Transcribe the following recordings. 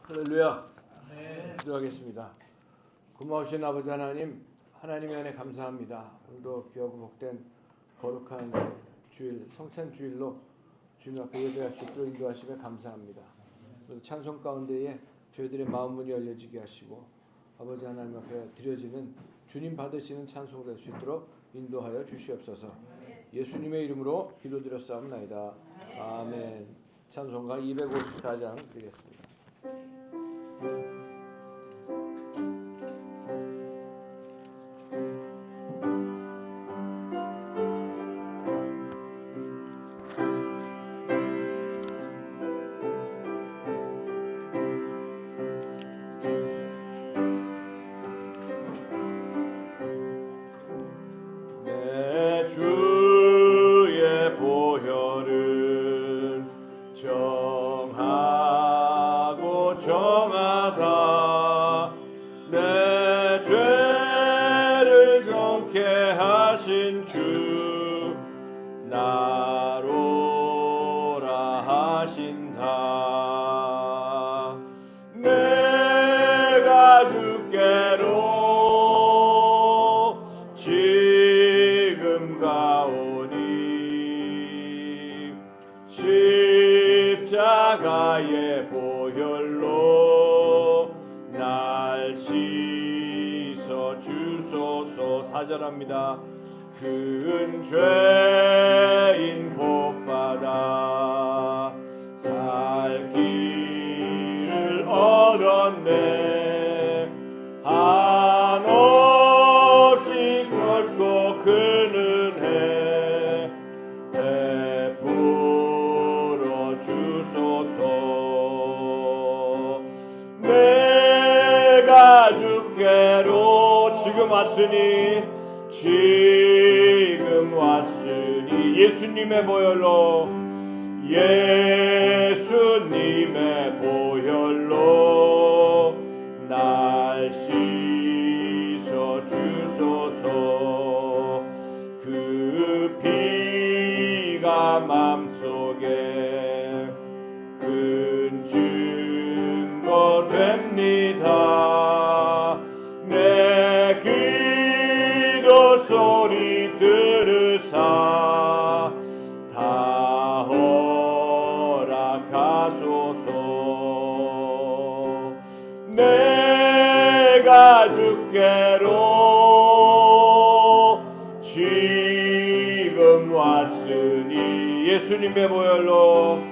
할렐루야. 기도하겠습니다. 고마우신 아버지 하나님, 하나님의 은혜 감사합니다. 오늘도 귀하고 복된 거룩한 주일, 성찬 주일로 주님 앞에 예배할 수 있도록 인도하심에 감사합니다. 찬송 가운데에 저희들의 마음 문이 열려지게 하시고 아버지 하나님 앞에 드려지는 주님 받으시는 찬송을 할 수 있도록 인도하여 주시옵소서. 예수님의 이름으로 기도드렸사옵나이다. 아멘. 찬송가 254장 드리겠습니다. 주의 보혈은 정하고 정하다. 내 죄를 정케 하신 주 나로라 하신다. 내가 주께로 지금 가오니 십자가의 보혈로 날 씻어 주소서. 사절합니다. 큰 죄인 복받아 살 길을 얻었네. 한없이 결코 큰 은혜 베풀어 주소서. 내가 주께로 지금 왔으니 예수님의 보혈로 날 씻어 주소서. 그 피가 맘속에 큰 증거 됩니다. 내 기도 소리 들으사 다 허락하소서. 내가 주께로 지금 왔으니 예수님의 보혈로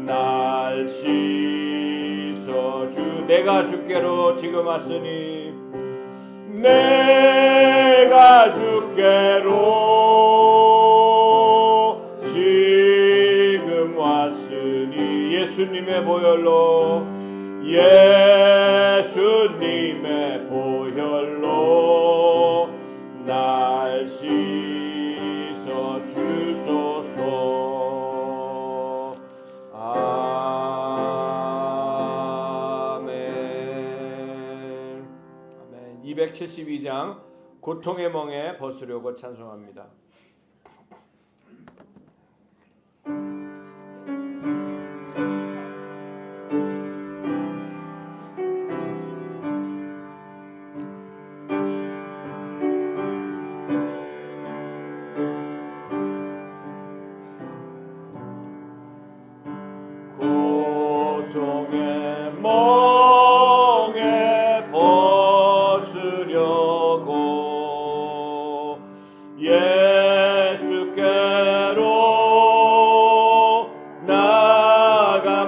날 씻어 주. 내가 주께로 지금 왔으니 내가 주께로 지금 왔으니 예수님의 보혈로 날 씻어 주소서. 아멘. 아멘. 272장 고통의 멍에 벗으려고 찬송합니다. 고통의 멍에 벗으려고 예수께로 나갑니다.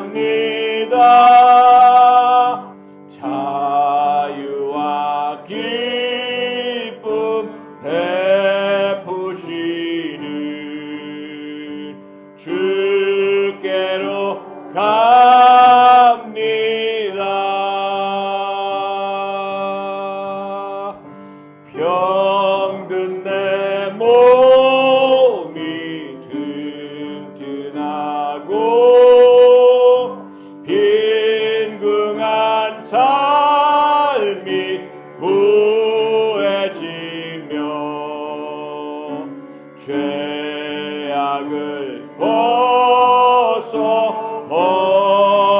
자유와 기쁨 베푸시는 주께로 갑니다. 병든 내 몸이 튼튼하고 빈궁한 삶이 부해지며 죄 죄악을 벗어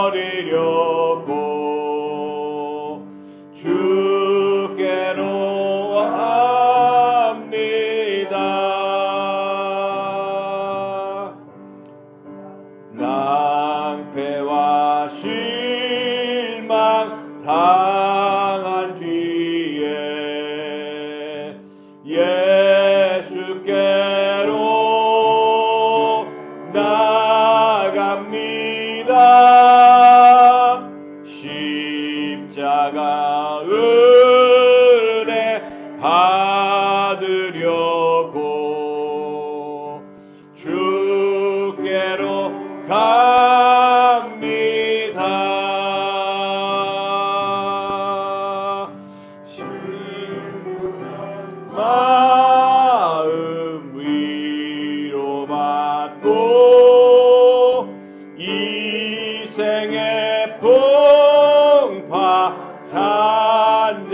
버리려고 주께로 합니다. 낭패와 실망 당한 뒤에 예수께로 나갑니다. 십자가 은혜 받으려고 주께로 갑니다. 마음 위로받고 이 생의 풍파 잔잔하며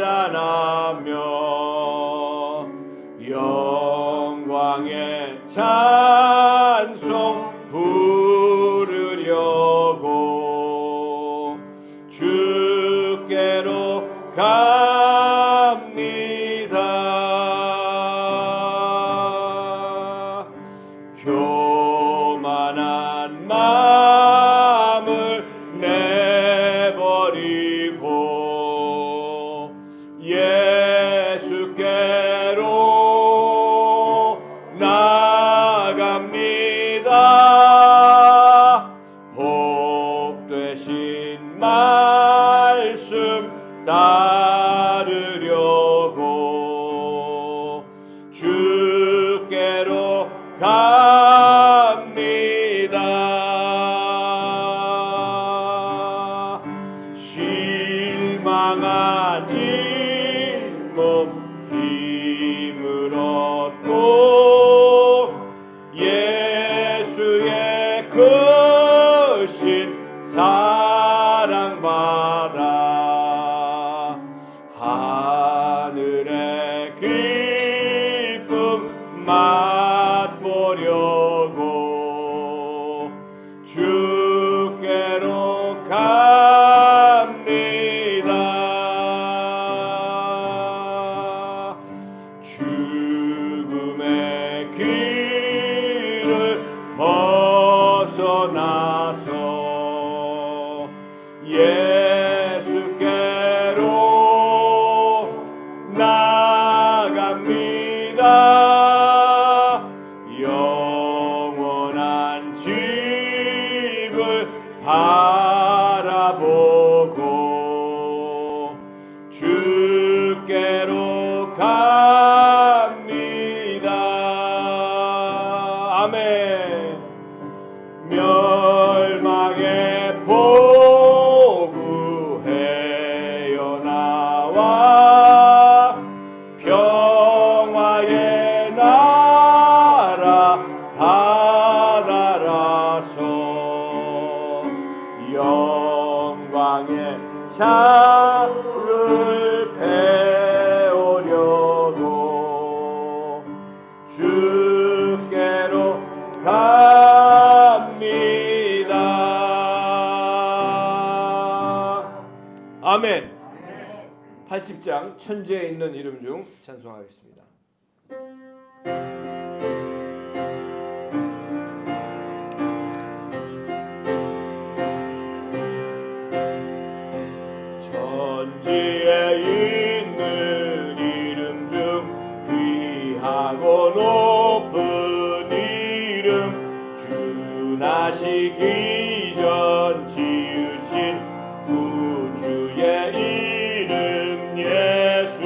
영광의 찬송 부르려고 주께로 갑니다. 교만한 마음을 내버리고 예수께로 나갑니다. 복되신 말씀 따르려고 주께로 갑니다. 실망한 이 몸 힘을 얻고 예수의 크신 사랑받아 하늘의 기쁨 맛보려고 주께로 갑니다. 죽음의 길을 벗어나서 예수께로 나갑니다. 영원한 집을 바라보고 주께로 갑니다. 아멘. 멸망의 보구 헤어나와 평화의 나라 다다라서 영광의 차를 배우려고 주께로 갑니다. 아멘. 80장 천지에 있는 이름 중 찬송하겠습니다. 천지에 있는 이름 중 귀하고 높은 이름 주 나시기 전 지으신 구주의 이름 예수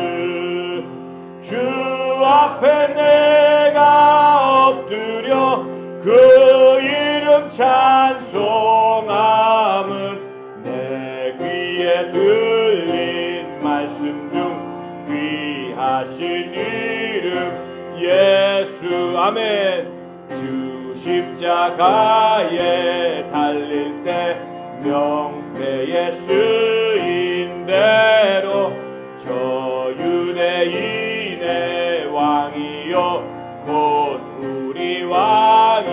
주 앞에 내가 엎드려 그 이름 찬송함은 내 귀에 들린 말씀 중 귀하신 이름 예수 아멘. 주 십자가에 달릴 때 명패에 쓰인 대로 저 유대인의 왕이요 곧 우리 왕의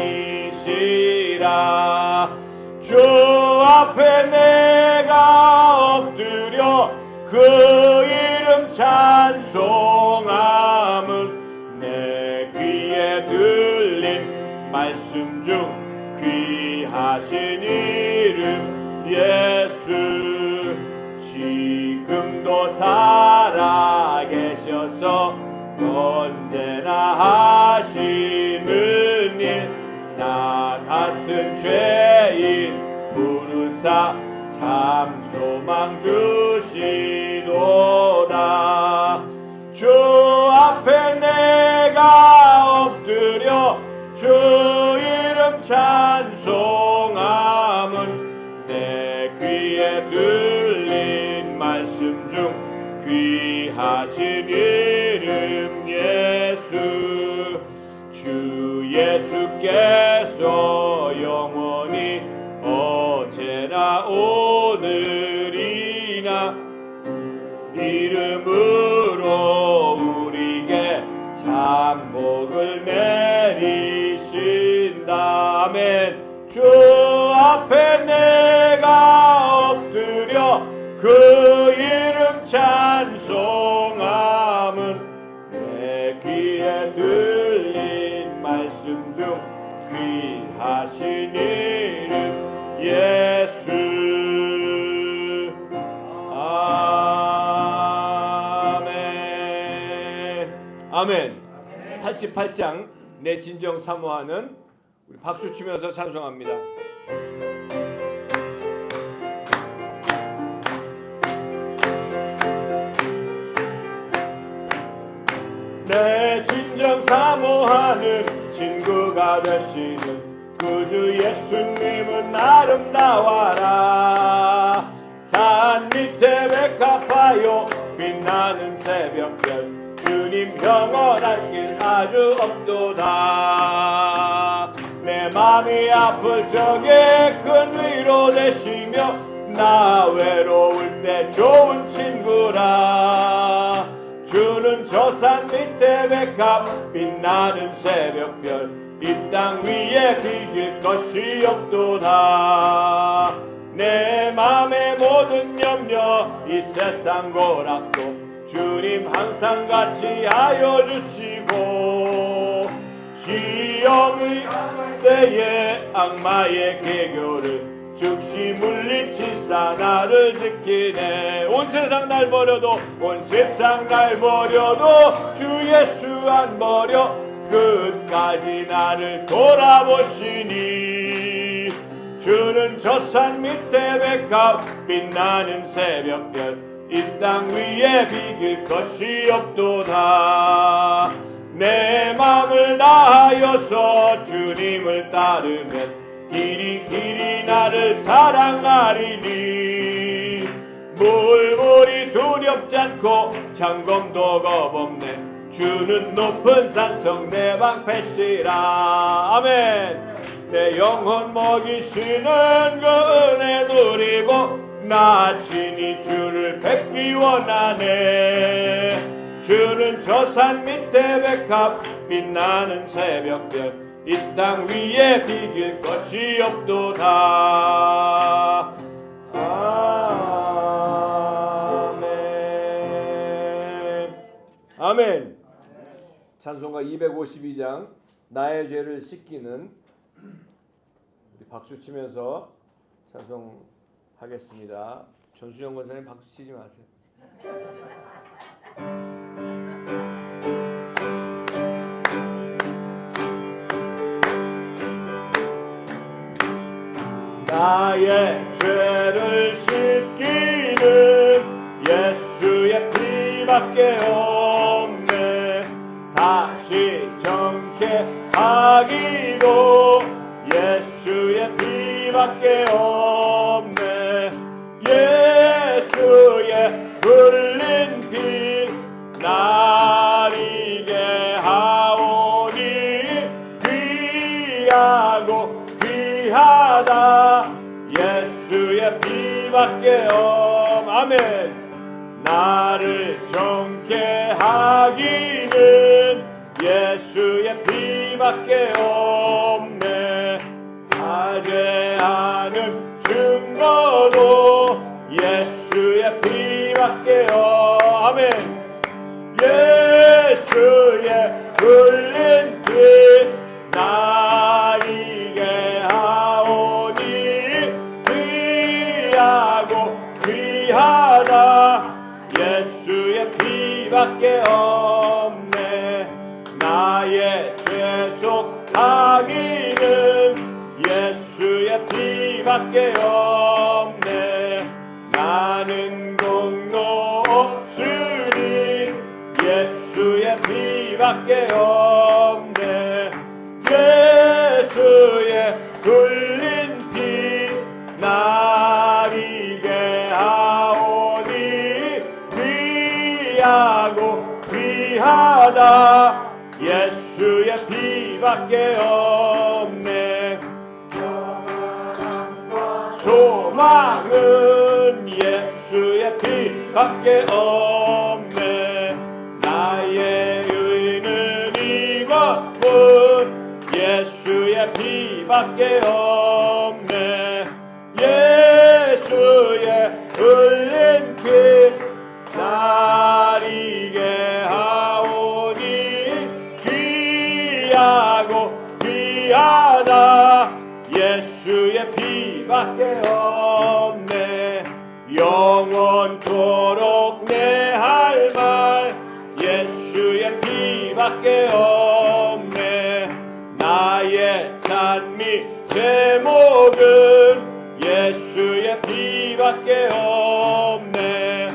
앞에 내가 엎드려 그 이름 찬송함은 내 귀에 들린 말씀 중 귀하신 이름 예수. 지금도 살아계셔서 언제나 하시는 일, 나 같은 죄인 부르사 참 소망 주시도다. 주 앞에 내가 엎드려 주 이름 찬송함은 내 귀에 들린 말씀 중 귀하신 이름 예수. 주 예수께서 영원히 어제나 오늘이나 이름으로 우리에게 참 복을 내리신다. 아멘. 주 앞에 내가 엎드려 그 이름 찬송함은 내 귀에 들린 말씀 중 귀하신 이름 예수. 아멘. 아멘. 88장 내 진정 사모하는, 우리 박수 치면서 찬송합니다. 내 진정 사모하는 친구가 되시는 구주 예수님은 아름다워라. 산 밑에 백합하여 빛나는 새벽별, 주님 영원할 길 아주 없도다. 내 맘이 아플 적에 큰 위로 되시며 나 외로울 때 좋은 친구라. 주는 저 산 밑에 백합 빛나는 새벽별, 이 땅 위에 비길 것이 없도다. 내 맘의 모든 염려 이 세상 고락도 주님 항상 같이 하여 주시고, 시험의 때에 악마의 계교를 즉시 물리치사 나를 지키네. 온 세상 날 버려도 온 세상 날 버려도 주 예수 안 버려 끝까지 나를 돌아보시니. 주는 저 산 밑에 백합 빛나는 새벽별, 이 땅 위에 비길 것이 없도다. 내 맘을 다하여서 주님을 따르면 길이 나를 사랑하리니. 물물이 두렵지 않고 창검도 겁없네. 주는 높은 산성 내 방패시라. 아멘. 내 영혼 먹이시는 그 은혜 누리고 나 친히 주를 뵙기 원하네. 주는 저 산 밑에 백합 빛나는 새벽별, 이 땅 위에 비길 것이 없도다. 아멘. 아멘. 찬송가 252장 나의 죄를 씻기는, 우리 박수 치면서 찬송하겠습니다. 전수영 권사님 박수 치지 마세요. 나의 죄를 씻기는 예수의 피밖에 없네. 다시 정케하기도 예수의 피밖에 없네. 예수의 흘린 피 나리게 하오니 귀하고 귀하다. 예수의 피밖에 아멘. 나를 정케 하기는 예수의 피밖에 없네. 사죄하는 증거 비밖에요. 아멘. 예수의 흘린 피 나에게 하오니 귀하고 귀하다. 예수의 피밖에 없네. 나의 죄속 항의는 예수의 피밖에 없네. 나는 공로 없으니 예수의 피밖에 없네. 예수의 흘린 피 나에게 하오니 귀하고 귀하다. 예수의 피밖에 없네. 소망은 예수의 피밖에 없네. 나의 의는 이것뿐 예수의 피밖에 없네. 예수의 흘린 피 나에게 하오니 귀하고 귀하다. 예수의 피밖에 없네. 영원토록 내 할 말 예수의 피밖에 없네. 나의 찬미 제목은 예수의 피밖에 없네.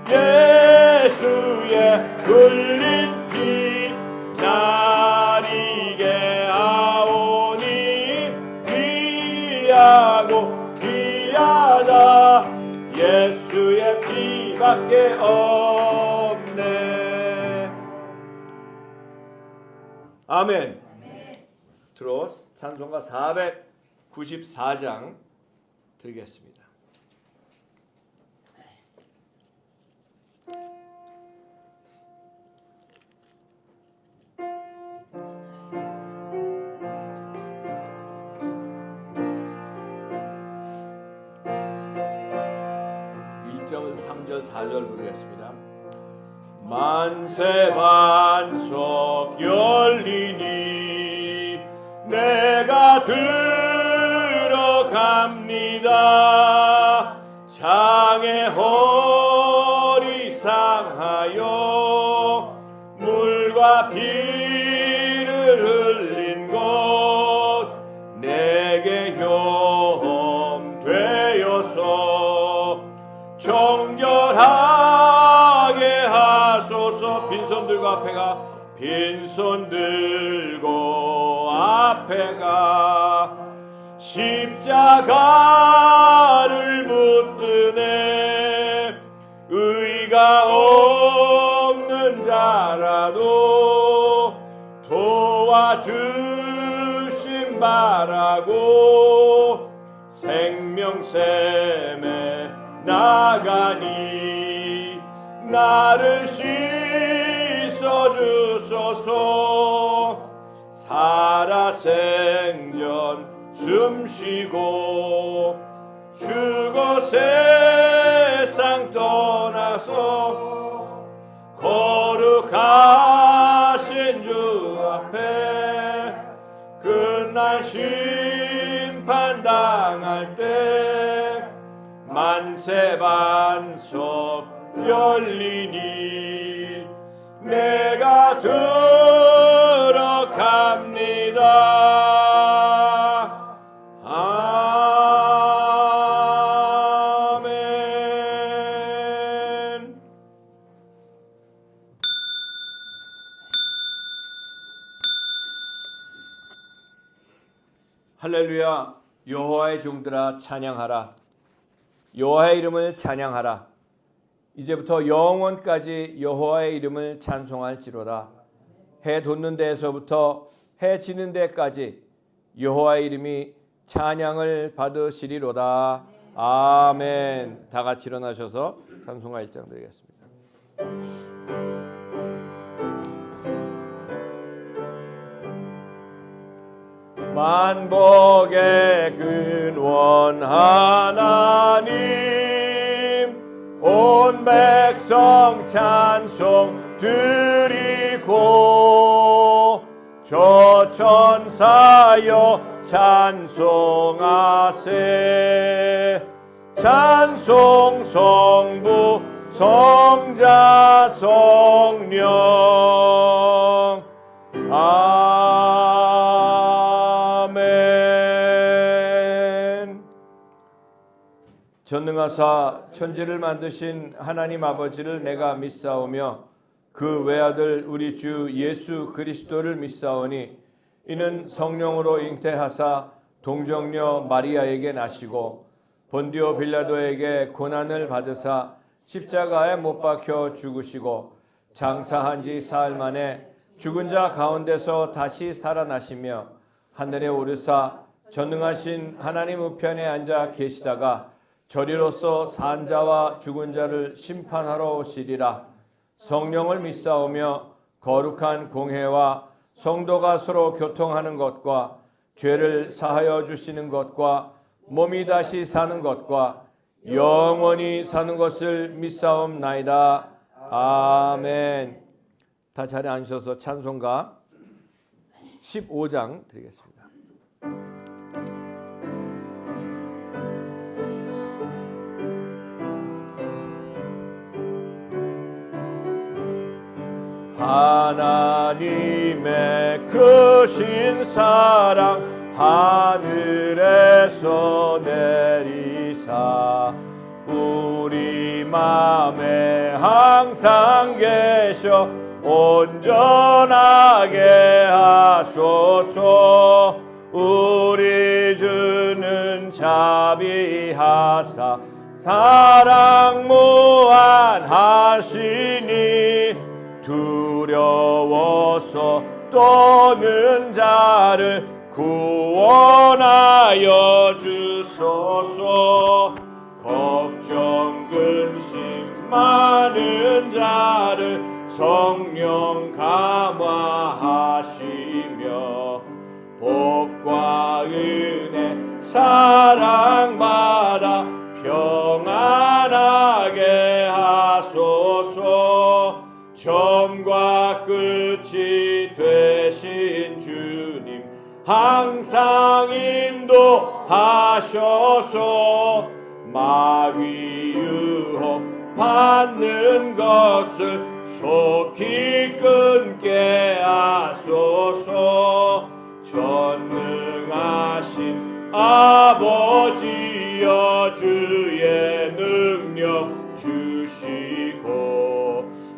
예수의 흘린 피 나에게 하오니 귀하고 귀하다. 예수의 피밖에 없네. 아멘. 들어 찬송가 494장 드리겠습니다. 절 3절 4절 부르겠습니다. 만세 반석 열리니 내가 들어갑니다. 장의 허리 상하여 물과 피를 흘린 곳 내게 혐되어서 정결하게 하소서. 빈손 들고 앞에 가. 빈손 들고 앞에 가. 십자가를 붙드네. 의가 없는 자라도 도와주심 바라고 생명샘에 나가니 나를 씻어주소서. 살아생전 숨쉬고 휴거 세상 떠나서 거룩하신 주 앞에 그날 심판당할 때 만세 반석 열리니 내가 들어갑니다. 아멘. 할렐루야. 여호와의 종들아 찬양하라. 여호와의 이름을 찬양하라. 이제부터 영원까지 여호와의 이름을 찬송할지로다. 해 돋는 데에서부터 해 지는 데까지 여호와의 이름이 찬양을 받으시리로다. 아멘. 다 같이 일어나셔서 찬송가 1장 드리겠습니다. 만복의 근원 하나님, 온 백성 찬송 드리고 저 천사여 찬송하세. 찬송 성부 성자 성령 아멘. 전능하사 천지를 만드신 하나님 아버지를 내가 믿사오며 그 외아들 우리 주 예수 그리스도를 믿사오니 이는 성령으로 잉태하사 동정녀 마리아에게 나시고 본디오 빌라도에게 고난을 받으사 십자가에 못 박혀 죽으시고 장사한 지 사흘 만에 죽은 자 가운데서 다시 살아나시며 하늘에 오르사 전능하신 하나님 우편에 앉아 계시다가 저리로서 산 자와 죽은 자를 심판하러 오시리라. 성령을 믿사오며 거룩한 공회와 성도가 서로 교통하는 것과 죄를 사하여 주시는 것과 몸이 다시 사는 것과 영원히 사는 것을 믿사옵나이다. 아멘. 다 자리에 앉으셔서 찬송가 15장 드리겠습니다. 하나님의 크신 사랑 하늘에서 내리사 우리 맘에 항상 계셔 온전하게 하소서. 우리 주는 자비하사 사랑 무한하시니 두려워서 떠는 자를 구원하여 주소서. 걱정 근심 많은 자를 성령 감화하시며 복과 은혜 사랑받아 평안하게 하소서. 처음과 끝이 되신 주님 항상 인도하셔서 마귀 유혹 받는 것을 속히 끊게 하소서. 전능하신 아버지여 주의 능력 주시고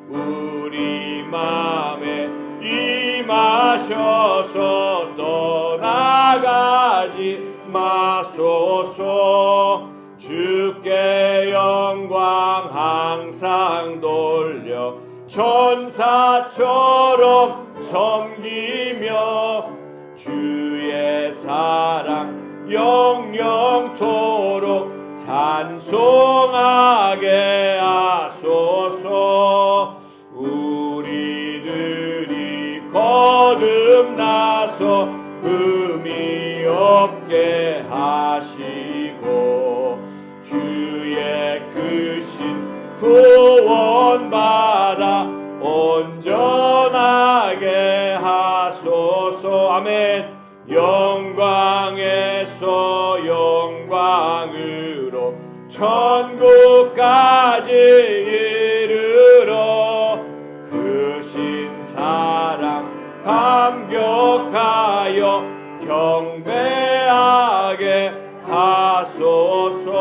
우리 맘에 임하셔서 떠나가지 마소서. 주께 영광 항상 돌려 천사처럼 섬기며 주의 사랑 영영토록 찬송하게 하소서. 우리들이 거듭나서 흠이 없게 하시고 주의 크신 구원받아 온전하게 하소서. 아멘. 영광에서 영광으로 천국까지 이르러 크신 사랑 감격하여 경배하게 하소서.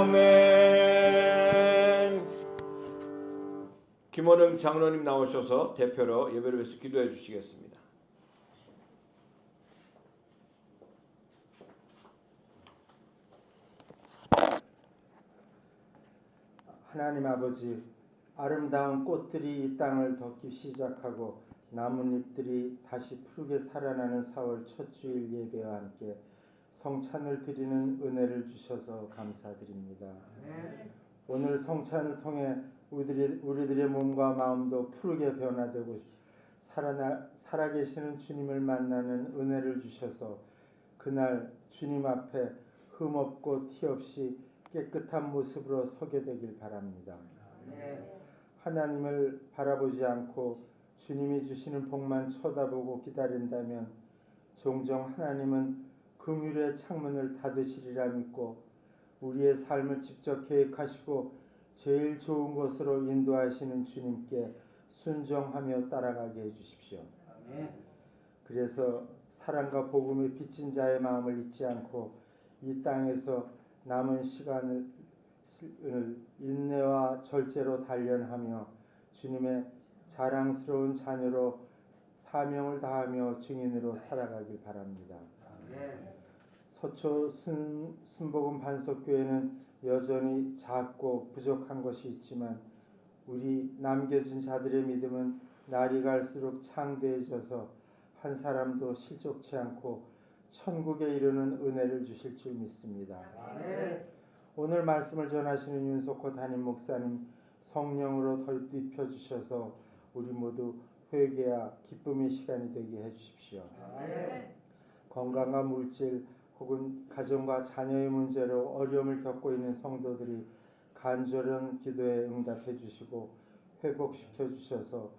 아멘. 김원흥 장로님 나오셔서 대표로 예배를 위해서 기도해 주시겠습니다. 하나님 아버지, 아름다운 꽃들이 이 땅을 덮기 시작하고 나뭇잎들이 다시 푸르게 살아나는 4월 첫 주일 예배와 함께 성찬을 드리는 은혜를 주셔서 감사드립니다. 오늘 성찬을 통해 우리들의 몸과 마음도 푸르게 변화되고 살아계시는 주님을 만나는 은혜를 주셔서 그날 주님 앞에 흠없고 티 없이 깨끗한 모습으로 서게 되길 바랍니다. 하나님을 바라보지 않고 주님이 주시는 복만 쳐다보고 기다린다면 종종 하나님은 긍휼의 창문을 닫으시리라 믿고 우리의 삶을 직접 계획하시고 제일 좋은 곳으로 인도하시는 주님께 순종하며 따라가게 해주십시오. 그래서 사랑과 복음에 비친 자의 마음을 잊지 않고 이 땅에서 남은 시간을 인내와 절제로 단련하며 주님의 자랑스러운 자녀로 사명을 다하며 증인으로 살아가길 바랍니다. 서초 순복음 반석교회는 여전히 작고 부족한 것이 있지만 우리 남겨진 자들의 믿음은 날이 갈수록 창대해져서 한 사람도 실족치 않고 천국에 이르는 은혜를 주실 줄 믿습니다. 오늘 말씀을 전하시는 윤석호 담임 목사님 성령으로 덧입혀 주셔서 우리 모두 회개와 기쁨의 시간이 되게 해주십시오. 건강과 물질 혹은 가정과 자녀의 문제로 어려움을 겪고 있는 성도들이 간절한 기도에 응답해 주시고 회복시켜 주셔서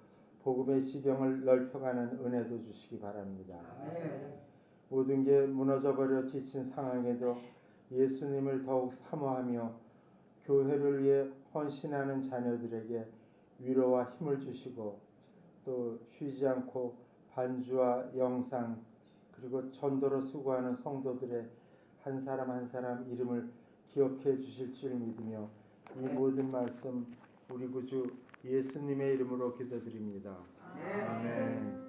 복음의 지경을 넓혀가는 은혜도 주시기 바랍니다. 모든 게 무너져버려 지친 상황에도 예수님을 더욱 사모하며 교회를 위해 헌신하는 자녀들에게 위로와 힘을 주시고 또 쉬지 않고 반주와 영상 그리고 전도로 수고하는 성도들의 한 사람 한 사람 이름을 기억해 주실 줄 믿으며 이 모든 말씀 우리 구주 예수님의 이름으로 기도드립니다. 아멘.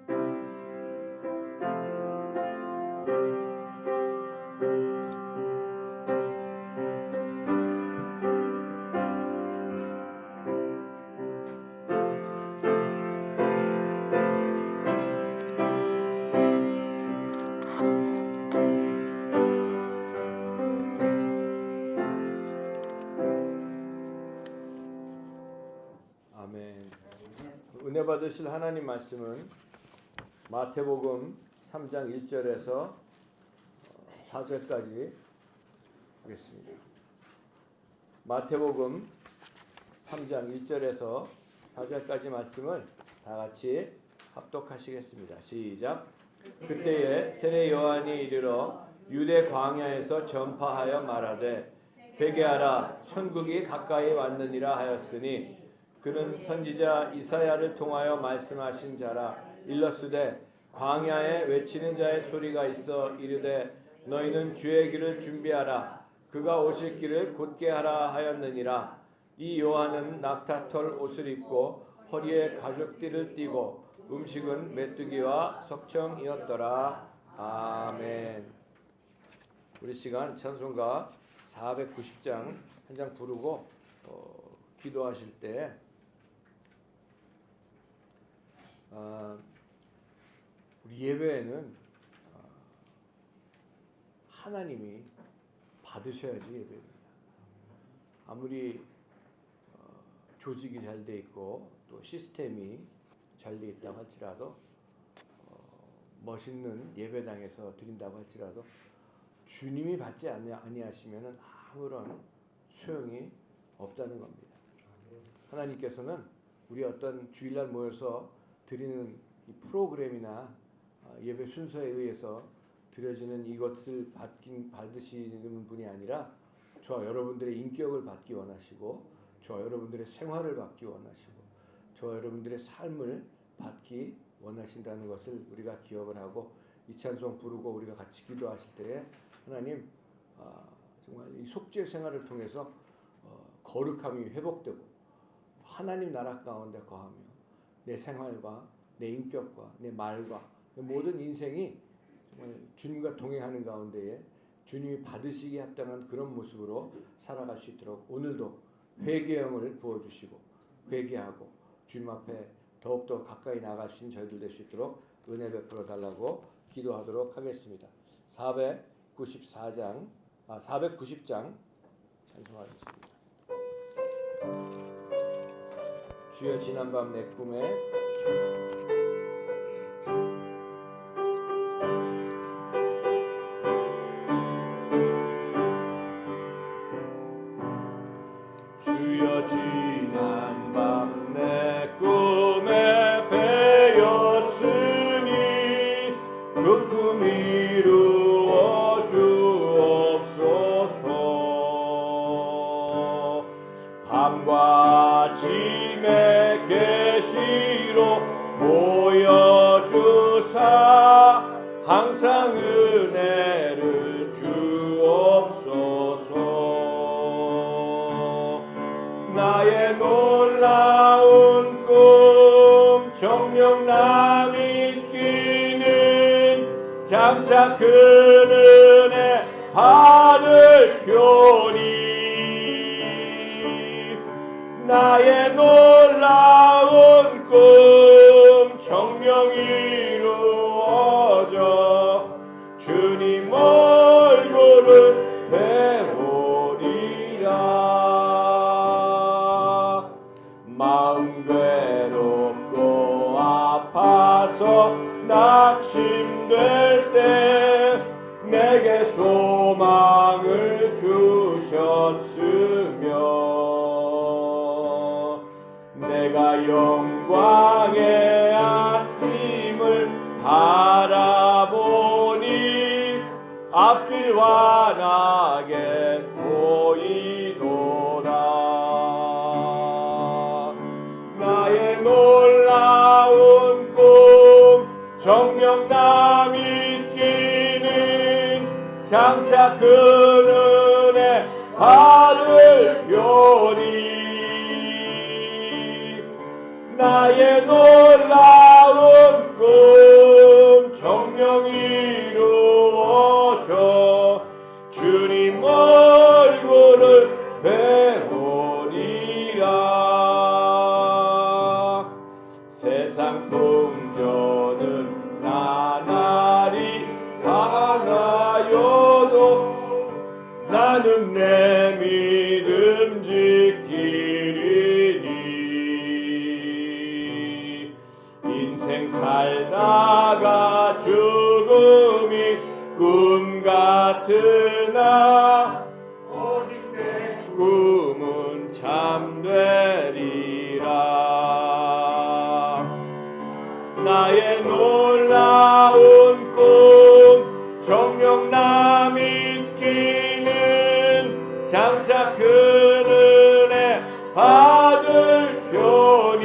은혜 받으실 하나님 말씀은 마태복음 3장 1절에서 4절까지 하겠습니다. 마태복음 3장 1절에서 4절까지 말씀을 다 같이 합독하시겠습니다. 시작. 그때에 세례 요한이 이르러 유대 광야에서 전파하여 말하되 회개하라 천국이 가까이 왔느니라 하였으니 그는 선지자 이사야를 통하여 말씀하신 자라. 일러스되 광야에 외치는 자의 소리가 있어 이르되 너희는 주의 길을 준비하라 그가 오실 길을 곧게 하라 하였느니라. 이 요한은 낙타털 옷을 입고 허리에 가죽띠를 띠고 음식은 메뚜기와 석청이었더라. 아멘. 우리 시간 찬송가 490장 한 장 부르고 기도하실 때 우리 예배에는 하나님이 받으셔야지 예배입니다. 아무리 조직이 잘 돼 있고 또 시스템이 잘 돼 있다고 할지라도 멋있는 예배당에서 드린다고 할지라도 주님이 받지 아니하시면은 아무런 소용이 없다는 겁니다. 하나님께서는 우리 어떤 주일날 모여서 드리는 이 프로그램이나 예배 순서에 의해서 드려지는 이것을 받으시는 분이 아니라 저와 여러분들의 인격을 받기 원하시고 저와 여러분들의 생활을 받기 원하시고 저와 여러분들의 삶을 받기 원하신다는 것을 우리가 기억을 하고 이 찬송 부르고 우리가 같이 기도하실 때에 하나님 정말 이 속죄 생활을 통해서 거룩함이 회복되고 하나님 나라 가운데 거하며 내 생활과 내 인격과 내 말과 내 모든 인생이 정말 주님과 동행하는 가운데에 주님이 받으시기에 합당한 그런 모습으로 살아갈 수 있도록 오늘도 회개형을 부어주시고 회개하고 주님 앞에 더욱더 가까이 나아갈 수 있는 저희들 될 수 있도록 은혜 베풀어 달라고 기도하도록 하겠습니다. 490장 찬송하겠습니다. 주여 지난밤 내 꿈에 그 꿈 이루어 주옵소서. 밤과 짐의 계시로 보여주사 항상 은혜를 주옵소서. 나의 놀라운 꿈 정녕 남이 끼는 장차 큰 은혜 받을 표니. 나의 놀라운 꿈 정녕 이루어져 주님 얼굴을 배우리라. 마음 괴롭고 아파서 낙심될 때 내게 소망을 주셨으며 내가 영광의 앞임을 바라보니 앞길 환하게 보이도다. 나의 놀라운 꿈 정녕 남이 끼는 장차 큰 은혜 받을 표니. 나의 놀라운 꿈 정녕 이루어져 주님 얼굴을 배우리라. 세상 동전은 나날이 하나여도 나는 내 믿음 지키리니. 인생 살다가 죽음이 꿈 같으나 오직 내 꿈은 참되리라. 나의 놀라운 꿈 정녕 남이 끼는 장차 큰 은혜 받을 표니.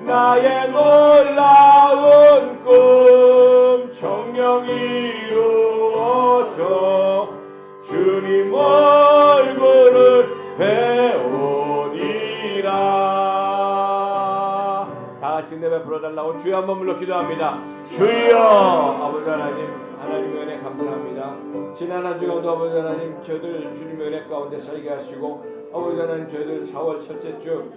나의 놀라운 꿈 정녕 이루어져 주님 얼굴을 배우리라. 다같이 내 베풀어 달라고 주여 한번 불러 기도합니다. 주여. 아버지 하나님, 하나님의 은혜 감사합니다. 지난 한 주간도 아버지 하나님 저희들 주님의 은혜 가운데 살게 하시고 아버지 하나님 저희들 4월 첫째 주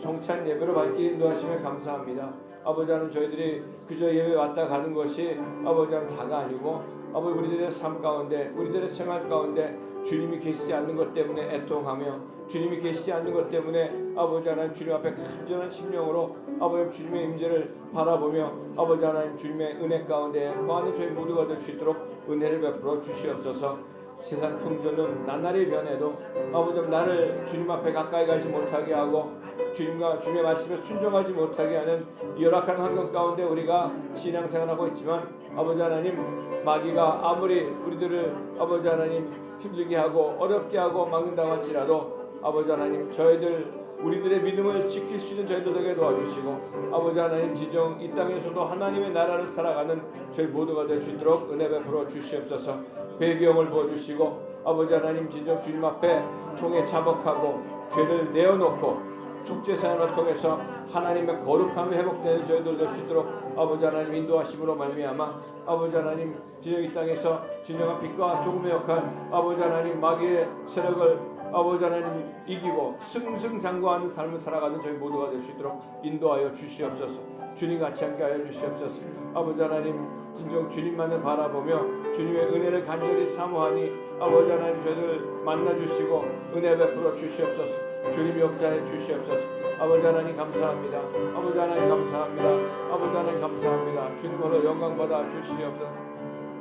성찬 예배로 밝길 인도하시며 감사합니다. 아버지 하나님 저희들이 그저 예배 왔다 가는 것이 아버지 하나님 다가 아니고 아버지 우리들의 삶 가운데 우리들의 생활 가운데 주님이 계시지 않는 것 때문에 애통하며 주님이 계시지 않는 것 때문에 아버지 하나님 주님 앞에 간절한 심령으로 아버지 주님의 임재를 바라보며 아버지 하나님 주님의 은혜 가운데 거하는 저희 모두가 될 수 있도록 은혜를 베풀어 주시옵소서. 세상 풍조는 나날이 변해도 아버지 나를 주님 앞에 가까이 가지 못하게 하고 주님과 주님의 말씀에 순종하지 못하게 하는 열악한 환경 가운데 우리가 신앙생활하고 있지만 아버지 하나님 마귀가 아무리 우리들을 아버지 하나님 힘들게 하고 어렵게 하고 막는다고 할지라도 아버지 하나님 저희들 우리들의 믿음을 지킬 수 있는 저희들 되게 도와주시고 아버지 하나님 진정 이 땅에서도 하나님의 나라를 살아가는 저희 모두가 될 수 있도록 은혜 베풀어 주시옵소서. 배경을 부어주시고 아버지 하나님 진정 주님 앞에 통해 자복하고 죄를 내어놓고 속죄생활을 통해서 하나님의 거룩함이 회복되는 저희들 될 수 있도록 아버지 하나님 인도하심으로 말미암아 아버지 하나님 진정 이 땅에서 진정한 빛과 소금의 역할 아버지 하나님 마귀의 세력을 아버지 하나님 이기고 승승장구하는 삶을 살아가는 저희 모두가 될 수 있도록 인도하여 주시옵소서. 주님 같이 함께 하여 주시옵소서. 아버지 하나님 진정 주님만을 바라보며 주님의 은혜를 간절히 사모하니 아버지 하나님 저희들 만나주시고 은혜 베풀어 주시옵소서. 주님 역사해 주시옵소서. 아버지 하나님 감사합니다. 아버지 하나님 감사합니다. 아버지 하나님 감사합니다. 주님으로 영광 받아 주시옵소서.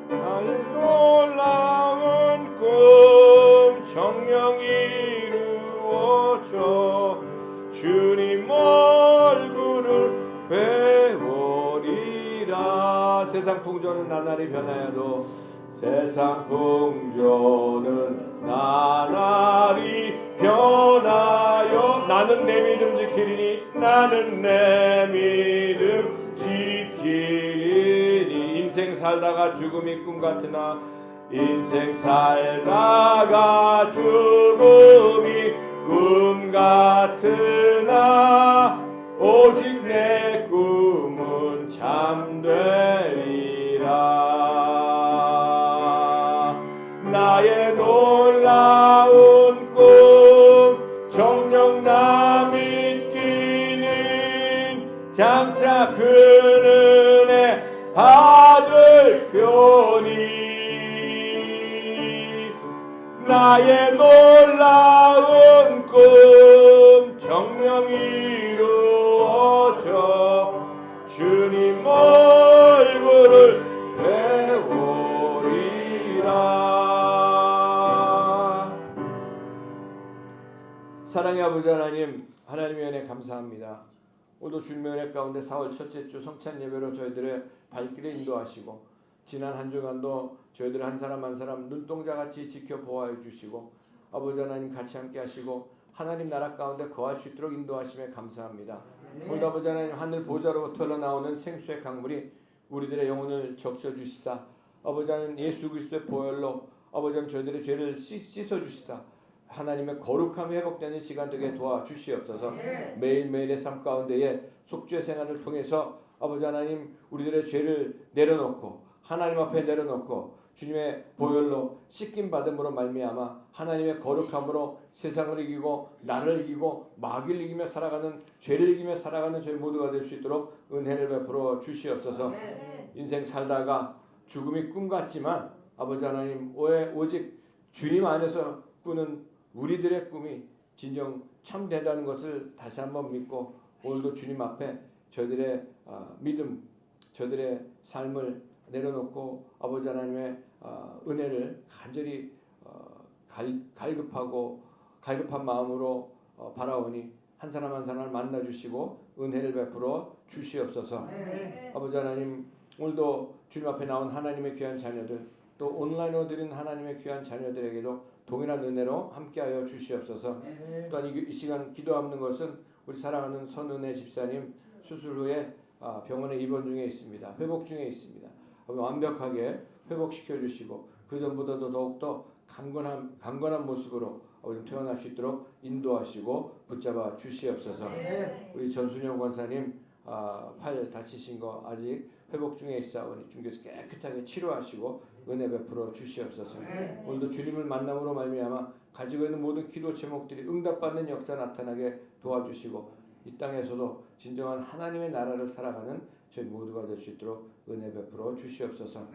나의 놀라운 꿈 정녕 이루어져 주님 얼굴을 배우리 세상 풍조는 나날이 변하여도 세상 풍조는 나날이 변하여 나는 내 믿음 지키리니 나는 내 믿음 지키리니 인생 살다가 죽음이 꿈 같으나 인생 살다가 죽음이 꿈 같으나 오직 내 꿈은 참되리라. 나의 놀라운 꿈 정녕 나 믿기는 장차 그 은혜 받을 표니 나의 놀라운 꿈 정녕 이루어져 주님 얼굴을 배우리라. 사랑의 아버지 하나님, 하나님의 은혜 감사합니다. 오늘도 주님의 은혜 가운데 4월 첫째 주 성찬 예배로 저희들의 발길에 인도하시고 지난 한 주간도 저희들 한 사람 한 사람 눈동자같이 지켜보아해 주시고 아버지 하나님 같이 함께 하시고 하나님 나라 가운데 거할 수 있도록 인도하심에 감사합니다. 오늘 아버지 하나님 하늘 보좌로부터 흘러나오는 생수의 강물이 우리들의 영혼을 적셔주시사 아버지 하나님 예수 그리스도의 보혈로 아버지 하나님 저희들의 죄를 씻어주시사 하나님의 거룩함이 회복되는 시간 되게 도와주시옵소서. 매일매일의 삶 가운데에 속죄 생활을 통해서 아버지 하나님 우리들의 죄를 내려놓고 하나님 앞에 내려놓고 주님의 보혈로 씻김 받음으로 말미암아 하나님의 거룩함으로 세상을 이기고 나를 이기고 마귀를 이기며 살아가는 죄를 이기며 살아가는 저희 모두가 될 수 있도록 은혜를 베풀어 주시옵소서. 인생 살다가 죽음이 꿈 같지만 아버지 하나님 오직 주님 안에서 꾸는 우리들의 꿈이 진정 참되다는 것을 다시 한번 믿고 오늘도 주님 앞에 저희들의 믿음 저희들의 삶을 내려놓고 아버지 하나님의 은혜를 간절히 갈급한 마음으로 바라오니 한 사람 한 사람을 만나주시고 은혜를 베풀어 주시옵소서. 아버지 하나님 오늘도 주님 앞에 나온 하나님의 귀한 자녀들 또 온라인으로 드린 하나님의 귀한 자녀들에게도 동일한 은혜로 함께하여 주시옵소서. 또한 이 시간 기도하는 것은 우리 사랑하는 선은혜 집사님 수술 후에 병원에 입원 중에 있습니다. 회복 중에 있습니다. 완벽하게 회복시켜 주시고 그 전보다도 더욱더 강건한 모습으로 태어날 수 있도록 인도하시고 붙잡아 주시옵소서. 우리 전순영 권사님 팔 다치신 거 아직 회복 중에 있사오니 주님께서 깨끗하게 치료하시고 은혜 베풀어 주시옵소서. 오늘도 주님을 만남으로 말미암아 가지고 있는 모든 기도 제목들이 응답받는 역사 나타나게 도와주시고 이 땅에서도 진정한 하나님의 나라를 살아가는 저희 모두가 될 수 있도록 은혜 베풀어 주시옵소서.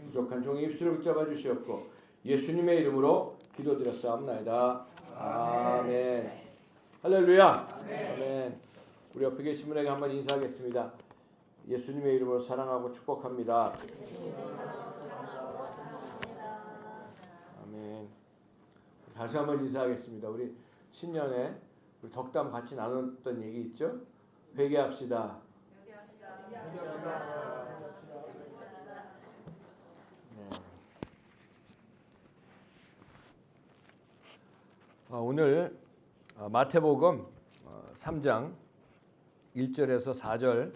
부족한 종의 입술을 붙잡아 주시옵고 예수님의 이름으로 기도드렸사옵나이다. 아멘. 할렐루야. 아멘. 우리 옆에 계신 분에게 한번 인사하겠습니다. 예수님의 이름으로 사랑하고 축복합니다. 아멘. 다시 한번 인사하겠습니다. 우리 신년에 우리 덕담 같이 나눴던 얘기 있죠? 회개합시다. 네. 오늘 마태복음 3장 1절에서 4절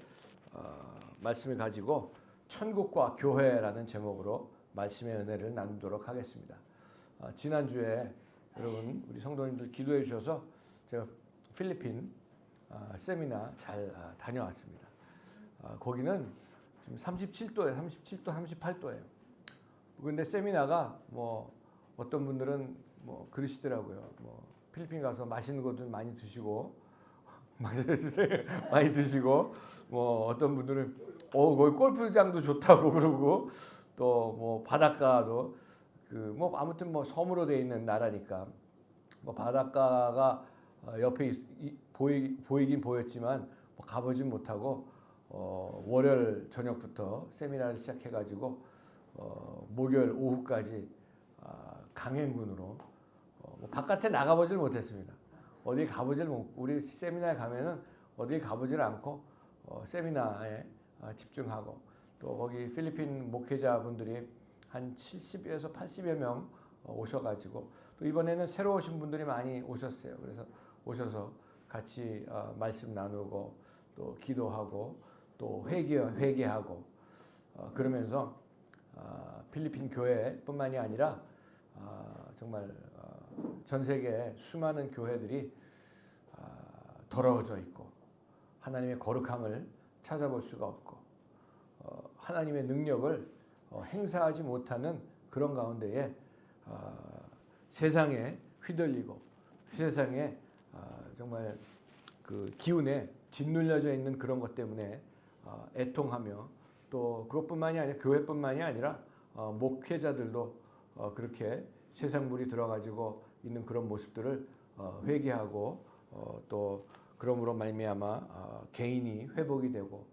말씀을 가지고 천국과 교회라는 제목으로 말씀의 은혜를 나누도록 하겠습니다. 지난주에 여러분 우리 성도님들 기도해 주셔서 제가 필리핀 세미나 잘 다녀왔습니다. 거기는 지금 37도예요. 37도, 38도예요. 근데 세미나가 뭐 어떤 분들은 뭐 그러시더라고요. 뭐 필리핀 가서 맛있는 것도 많이 드시고 많이 드시고 뭐 어떤 분들은 거기 골프장도 좋다고 그러고 또 뭐 바닷가도 그 뭐 아무튼 뭐 섬으로 돼 있는 나라니까 뭐 바닷가가 옆에 보이긴 보였지만 뭐 가보진 못하고 월요일 저녁부터 세미나를 시작해가지고 목요일 오후까지 강행군으로 뭐 바깥에 나가보질 못했습니다. 어디 가보질 못. 우리 세미나에 가면은 어디 가보질 않고 세미나에 집중하고 또 거기 필리핀 목회자분들이 한 70에서 80여 명 오셔가지고 또 이번에는 새로 오신 분들이 많이 오셨어요. 그래서 오셔서 같이 말씀 나누고 또 기도하고 또 회개하고 그러면서 필리핀 교회뿐만이 아니라 정말 전 세계 수많은 교회들이 더러워져 있고 하나님의 거룩함을 찾아볼 수가 없고 하나님의 능력을 행사하지 못하는 그런 가운데에 세상에 휘둘리고 세상에 정말 그 기운에 짓눌려져 있는 그런 것 때문에 애통하며 또 그것뿐만이 아니라 교회뿐만이 아니라 목회자들도 그렇게 세상 물이 들어가지고 있는 그런 모습들을 회개하고 또 그러므로 말미암아 개인이 회복이 되고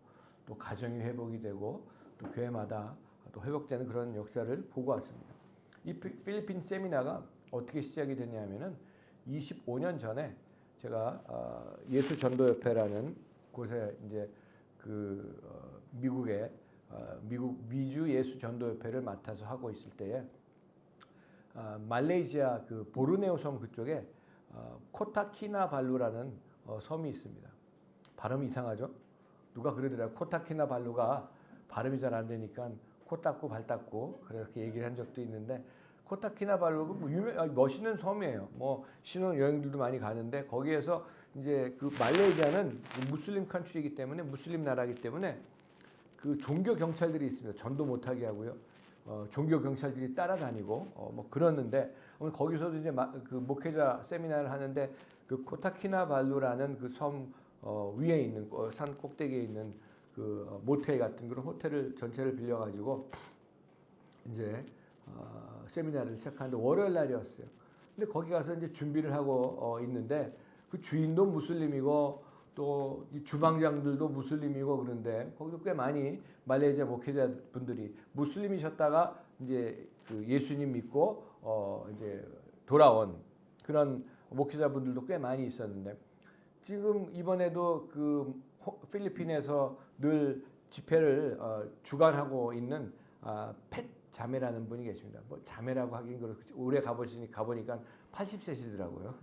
또 가정이 회복이 되고 또 교회마다 또 회복되는 그런 역사를 보고 왔습니다. 이 필리핀 세미나가 어떻게 시작이 됐냐면은 25년 전에 제가 예수 전도협회라는 곳에 이제 그 미국의 미주 예수 전도협회를 맡아서 하고 있을 때에 말레이시아 그 보르네오 섬 그쪽에 코타키나발루라는 섬이 있습니다. 발음이 이상하죠? 누가 그러더라고요. 코타키나발루가 발음이 잘 안 되니까 코 닦고 발 닦고 그렇게 얘기를 한 적도 있는데 코타키나발루가 뭐 멋있는 섬이에요. 뭐 신혼 여행들도 많이 가는데 거기에서 이제 그 말레이시아는 무슬림 컨트리이기 때문에 무슬림 나라이기 때문에 그 종교 경찰들이 있습니다. 전도 못하게 하고요. 종교 경찰들이 따라다니고 뭐 그러는데 거기서도 이제 그 목회자 세미나를 하는데 그 코타키나발루라는 그 섬 위에 있는 산 꼭대기에 있는 그 모텔 같은 그런 호텔을 전체를 빌려가지고 이제 세미나를 시작하는데 월요일 날이었어요. 근데 거기 가서 이제 준비를 하고 있는데 그 주인도 무슬림이고 또 이 주방장들도 무슬림이고 그런데 거기도 꽤 많이 말레이시아 목회자 분들이 무슬림이셨다가 이제 그 예수님 믿고 이제 돌아온 그런 목회자 분들도 꽤 많이 있었는데 지금 이번에도 그 필리핀에서 늘 집회를 주관하고 있는 팻 자매라는 분이 계십니다. 뭐 자매라고 하긴 그렇고 오래 가보니까 80세시더라고요.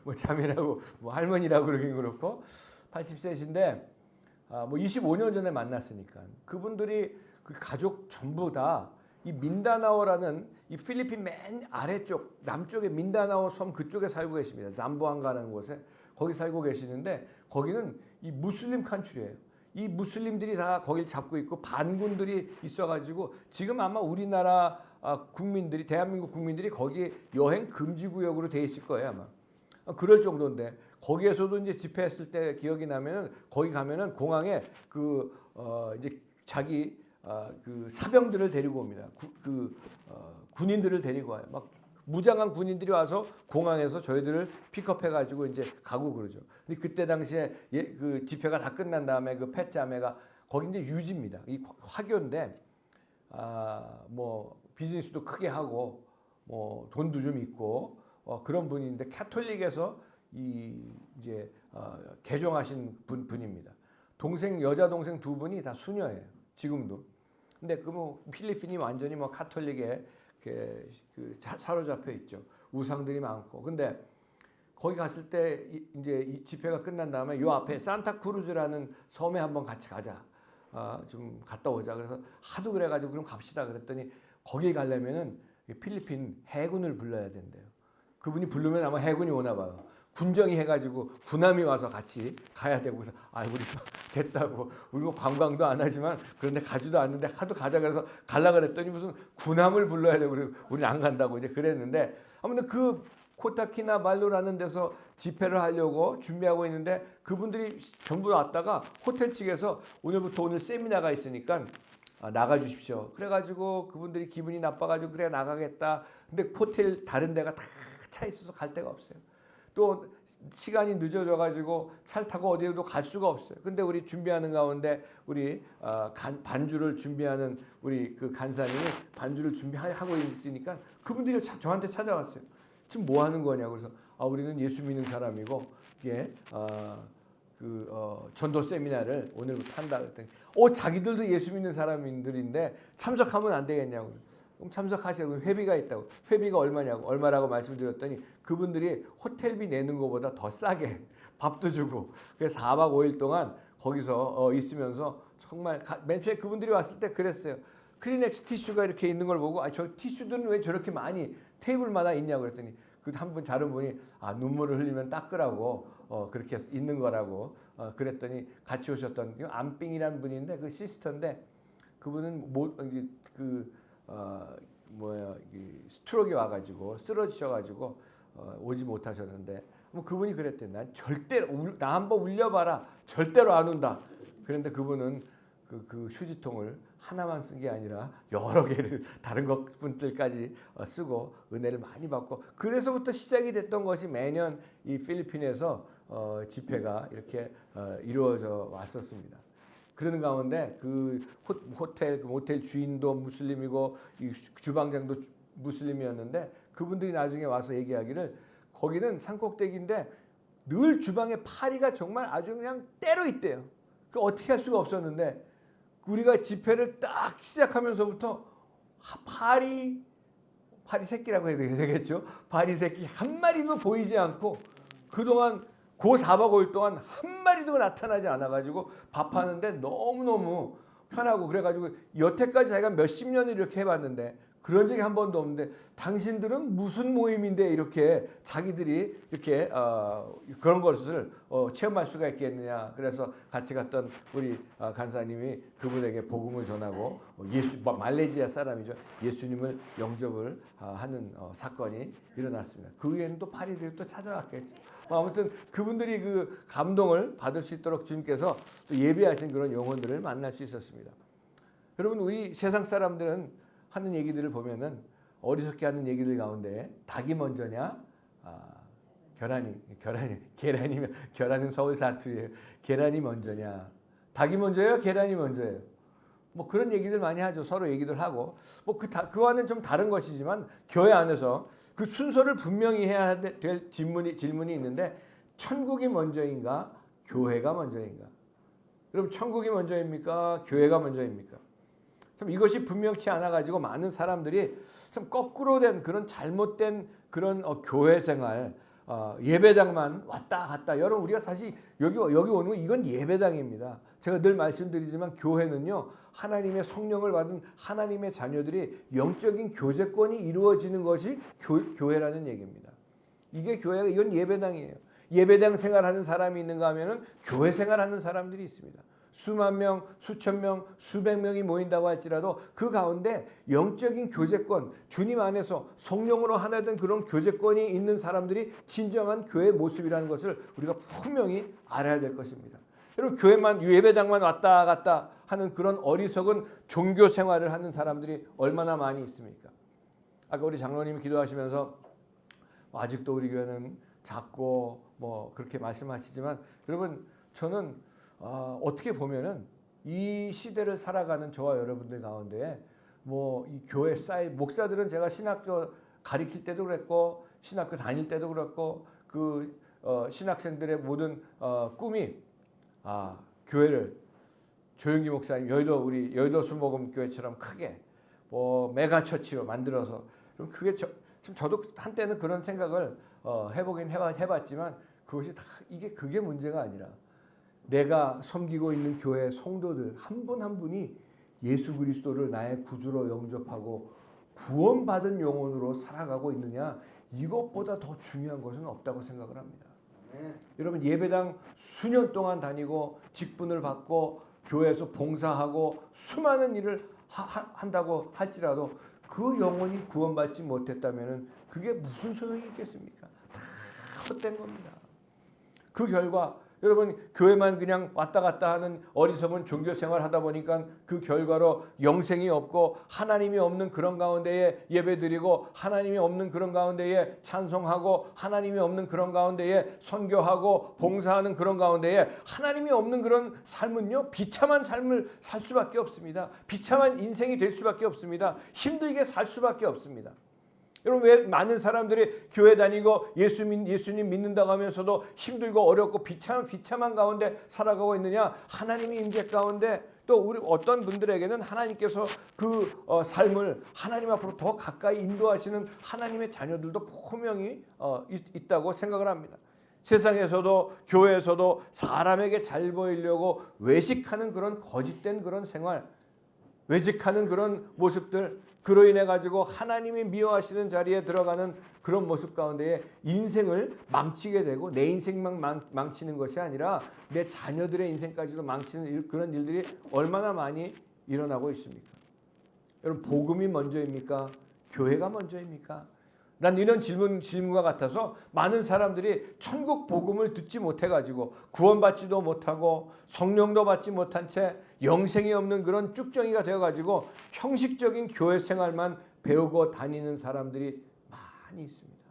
뭐 자매라고 뭐 할머니라고 그러긴 그렇고 80세신데 뭐 25년 전에 만났으니까 그분들이 그 가족 전부 다 이 민다나오라는 이 필리핀 맨 아래쪽 남쪽에 민다나오 섬 그쪽에 살고 계십니다. 잠보안가라는 곳에 거기 살고 계시는데 거기는 이 무슬림 칸츄리예요. 이 무슬림들이 다 거길 잡고 있고 반군들이 있어가지고 지금 아마 우리나라 국민들이 대한민국 국민들이 거기 여행 금지 구역으로 돼 있을 거예요 아마. 그럴 정도인데 거기에서도 이제 집회했을 때 기억이 나면은 거기 가면은 공항에 그 이제 자기 그 사병들을 데리고 옵니다. 군인들을 데리고 와요. 막 무장한 군인들이 와서 공항에서 저희들을 픽업해가지고 이제 가고 그러죠. 근데 그때 당시에 그 집회가 다 끝난 다음에 그 팻자매가 거기 이제 유지입니다. 이 화교인데 뭐 비즈니스도 크게 하고 뭐 돈도 좀 있고 그런 분인데 캐톨릭에서 이제 개종하신 분입니다. 여자 동생 두 분이 다 수녀예요. 지금도. 근데 그 뭐 필리핀이 완전히 뭐 카톨릭에 그 사로잡혀 있죠. 우상들이 많고. 근데 거기 갔을 때 이제 이 집회가 끝난 다음에 요 앞에 산타크루즈라는 섬에 한번 같이 가자. 좀 갔다 오자. 그래서 하도 그래가지고 그럼 갑시다. 그랬더니 거기 가려면은 필리핀 해군을 불러야 된대요. 그분이 부르면 아마 해군이 오나 봐요. 군정이 해가지고 군함이 와서 같이 가야 되고 그래서 우리 됐다고 우리 뭐 관광도 안 하지만 그런데 가지도 않는데 하도 가자 그래서 갈라 그랬더니 무슨 군함을 불러야 되고 그리고 우리는 안 간다고 이제 그랬는데 아무튼 그 코타키나발루라는 데서 집회를 하려고 준비하고 있는데 그분들이 전부 왔다가 호텔 측에서 오늘부터 오늘 세미나가 있으니까 나가 주십시오. 그래가지고 그분들이 기분이 나빠가지고 그래 나가겠다. 근데 호텔 다른 데가 다 차 있어서 갈 데가 없어요. 또 시간이 늦어져가지고 차를 타고 어디에도 갈 수가 없어요. 근데 우리 준비하는 가운데 우리 반주를 준비하는 우리 그 간사님이 반주를 준비하고 있으니까 그분들이 저한테 찾아왔어요. 지금 뭐 하는 거냐고 그래서 우리는 예수 믿는 사람이고 이게 전도 세미나를 오늘부터 한다 그랬더니 자기들도 예수 믿는 사람들인데 참석하면 안 되겠냐고. 그럼 참석하시고 회비가 있다고. 회비가 얼마냐고. 얼마라고 말씀드렸더니 그분들이 호텔비 내는 것보다 더 싸게 밥도 주고 그래서 4박 5일 동안 거기서 있으면서 정말 맨 처음에 그분들이 왔을 때 그랬어요. 크리넥스 티슈가 이렇게 있는 걸 보고 저 티슈들은 왜 저렇게 많이 테이블마다 있냐고 그랬더니 한 분 다른 분이 눈물을 흘리면 닦으라고 그렇게 있는 거라고 그랬더니 같이 오셨던 안빙이라는 분인데 그 시스터인데 그분은 스트로크가 와가지고 쓰러지셔가지고 오지 못하셨는데 뭐 그분이 그랬대. 난 절대로 나 한번 울려봐라 절대로 안 온다. 그런데 그분은 그 휴지통을 하나만 쓴 게 아니라 여러 개를 다른 것분들까지 쓰고 은혜를 많이 받고 그래서부터 시작이 됐던 것이 매년 이 필리핀에서 집회가 이렇게 이루어져 왔었습니다. 그러는 가운데 그 모텔 주인도 무슬림이고 이 주방장도 무슬림이었는데 그분들이 나중에 와서 얘기하기를 거기는 산꼭대기인데 늘 주방에 파리가 정말 아주 그냥 때로 있대요. 그 어떻게 할 수가 없었는데 우리가 집회를 딱 시작하면서부터 파리 새끼라고 해야 되겠죠. 파리 새끼 한 마리도 보이지 않고 그동안 그 4박 5일 동안 한 마리도 나타나지 않아가지고 밥하는데 너무너무 편하고 그래가지고 여태까지 자기가 몇십 년을 이렇게 해봤는데 그런 적이 한 번도 없는데 당신들은 무슨 모임인데 이렇게 자기들이 이렇게 그런 것을 체험할 수가 있겠느냐. 그래서 같이 갔던 우리 간사님이 그분에게 복음을 전하고 말레이시아 사람이죠. 예수님을 영접을 하는 사건이 일어났습니다. 그 후에는 또 파리들이 또 찾아왔겠죠. 아무튼 그분들이 그 감동을 받을 수 있도록 주님께서 또 예비하신 그런 영혼들을 만날 수 있었습니다. 여러분 우리 세상 사람들은 하는 얘기들을 보면은 어리석게 하는 얘기들 가운데 닭이 먼저냐, 계란은 서울 사투리예요. 계란이 먼저냐, 닭이 먼저예요, 계란이 먼저예요. 뭐 그런 얘기들 많이 하죠. 서로 얘기들 하고 뭐 그와는 좀 다른 것이지만 교회 안에서 그 순서를 분명히 해야 될 질문이 있는데 천국이 먼저인가, 교회가 먼저인가? 그럼 천국이 먼저입니까, 교회가 먼저입니까? 참 이것이 분명치 않아 가지고 많은 사람들이 참 거꾸로 된 그런 잘못된 그런 교회 생활, 예배당만 왔다 갔다. 여러분 우리가 사실 여기 오는 건 이건 예배당입니다. 제가 늘 말씀드리지만 교회는요 하나님의 성령을 받은 하나님의 자녀들이 영적인 교제권이 이루어지는 것이 교회라는 얘기입니다. 이게 교회가 이건 예배당이에요. 예배당 생활하는 사람이 있는가 하면은 교회 생활하는 사람들이 있습니다. 수만 명, 수천 명, 수백 명이 모인다고 할지라도 그 가운데 영적인 교제권, 주님 안에서 성령으로 하나 된 그런 교제권이 있는 사람들이 진정한 교회의 모습이라는 것을 우리가 분명히 알아야 될 것입니다. 여러분 교회만 예배당만 왔다 갔다 하는 그런 어리석은 종교 생활을 하는 사람들이 얼마나 많이 있습니까? 아까 우리 장로님이 기도하시면서 아직도 우리 교회는 작고 뭐 그렇게 말씀하시지만 여러분 저는 어떻게 보면은 이 시대를 살아가는 저와 여러분들 가운데 뭐 이 교회 목사들은 제가 신학교 가르칠 때도 그랬고 신학교 다닐 때도 그랬고 그 신학생들의 모든 꿈이 교회를 조영기 목사님 여의도 술먹음교회처럼 크게 뭐 메가처치로 만들어서 그럼 그게 저도 한때는 그런 생각을 해보긴 해봤지만 그게 문제가 아니라 내가 섬기고 있는 교회 성도들 한 분 한 분이 예수 그리스도를 나의 구주로 영접하고 구원받은 영혼으로 살아가고 있느냐 이것보다 더 중요한 것은 없다고 생각을 합니다. 여러분 예배당 수년 동안 다니고 직분을 받고 교회에서 봉사하고 수많은 일을 한다고 할지라도 그 영혼이 구원받지 못했다면 그게 무슨 소용이 있겠습니까? 다 헛된 겁니다. 그 결과 여러분 교회만 그냥 왔다 갔다 하는 어리석은 종교 생활 하다 보니까 그 결과로 영생이 없고 하나님이 없는 그런 가운데에 예배드리고 하나님이 없는 그런 가운데에 찬송하고 하나님이 없는 그런 가운데에 선교하고 봉사하는 그런 가운데에 하나님이 없는 그런 삶은요 비참한 삶을 살 수밖에 없습니다. 비참한 인생이 될 수밖에 없습니다. 힘들게 살 수밖에 없습니다. 여러분 왜 많은 사람들이 교회 다니고 예수님 믿는다고 하면서도 힘들고 어렵고 비참한 가운데 살아가고 있느냐? 하나님의 인재 가운데 또 우리 어떤 분들에게는 하나님께서 그 삶을 하나님 앞으로 더 가까이 인도하시는 하나님의 자녀들도 분명히 있다고 생각을 합니다. 세상에서도 교회에서도 사람에게 잘 보이려고 외식하는 그런 거짓된 그런 생활, 외식하는 그런 모습들, 그로 인해 가지고 하나님이 미워하시는 자리에 들어가는 그런 모습 가운데에 인생을 망치게 되고 내 인생만 망치는 것이 아니라 내 자녀들의 인생까지도 망치는 그런 일들이 얼마나 많이 일어나고 있습니까? 여러분 복음이 먼저입니까? 교회가 먼저입니까? 난 이런 질문과 같아서 많은 사람들이 천국 복음을 듣지 못해가지고 구원받지도 못하고 성령도 받지 못한 채 영생이 없는 그런 쭉정이가 되어가지고 형식적인 교회 생활만 배우고 다니는 사람들이 많이 있습니다.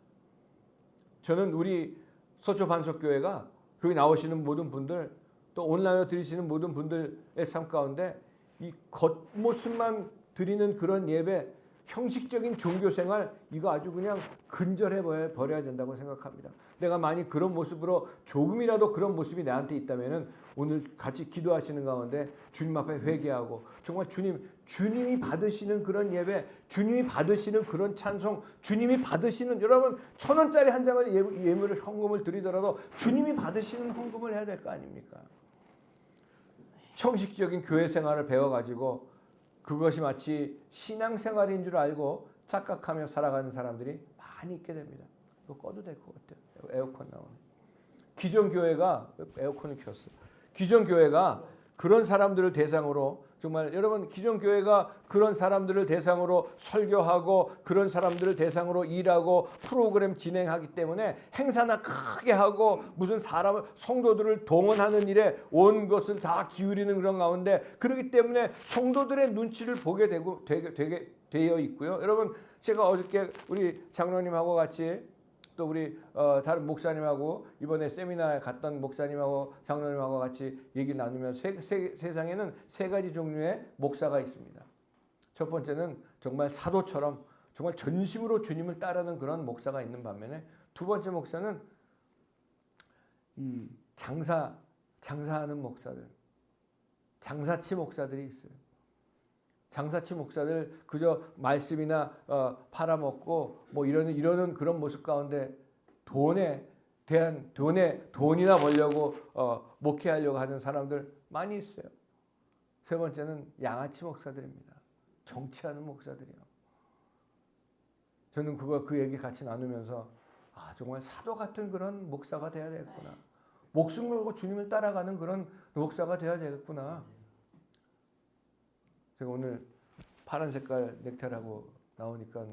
저는 우리 서초 반석교회가 거기 나오시는 모든 분들 또 온라인으로 들으시는 모든 분들의 삶 가운데 이 겉모습만 드리는 그런 예배, 형식적인 종교생활 이거 아주 그냥 근절해 버려야 된다고 생각합니다. 내가 만약 그런 모습으로 조금이라도 그런 모습이 나한테 있다면은 오늘 같이 기도하시는 가운데 주님 앞에 회개하고 정말 주님이 받으시는 그런 예배, 주님이 받으시는 그런 찬송, 주님이 받으시는 여러분 1,000원짜리 한 장을 예물을 헌금을 드리더라도 주님이 받으시는 헌금을 해야 될 거 아닙니까? 형식적인 교회 생활을 배워가지고 그것이 마치 신앙생활인 줄 알고 착각하며 살아가는 사람들이 많이 있게 됩니다. 이거 꺼도 될 것 같아요. 에어컨 나오네. 기존 교회가 에어컨을 켰어. 기존 교회가 그런 사람들을 대상으로 정말 여러분 기존 교회가 그런 사람들을 대상으로 설교하고 그런 사람들을 대상으로 일하고 프로그램 진행하기 때문에 행사나 크게 하고 무슨 성도들을 동원하는 일에 온 것을 다 기울이는 그런 가운데 그렇기 때문에 성도들의 눈치를 보게 되어 있고요. 여러분 제가 어저께 우리 장로님하고 같이 또 우리 다른 목사님하고 이번에 세미나에 갔던 목사님하고 장로님하고 같이 얘기 나누면 세상에는 세 가지 종류의 목사가 있습니다. 첫 번째는 정말 사도처럼 정말 전심으로 주님을 따르는 그런 목사가 있는 반면에 두 번째 목사는 이 장사하는 목사들, 장사치 목사들이 있어요. 장사치 목사들 그저 말씀이나 팔아먹고 뭐 이러는 그런 모습 가운데 돈이나 벌려고 목회하려고 하는 사람들 많이 있어요. 세 번째는 양아치 목사들입니다. 정치하는 목사들이요. 저는 그 얘기 같이 나누면서 정말 사도 같은 그런 목사가 돼야 되겠구나. 목숨 걸고 주님을 따라가는 그런 목사가 돼야 되겠구나. 제가 오늘 파란 색깔 넥타이를 하고 나오니까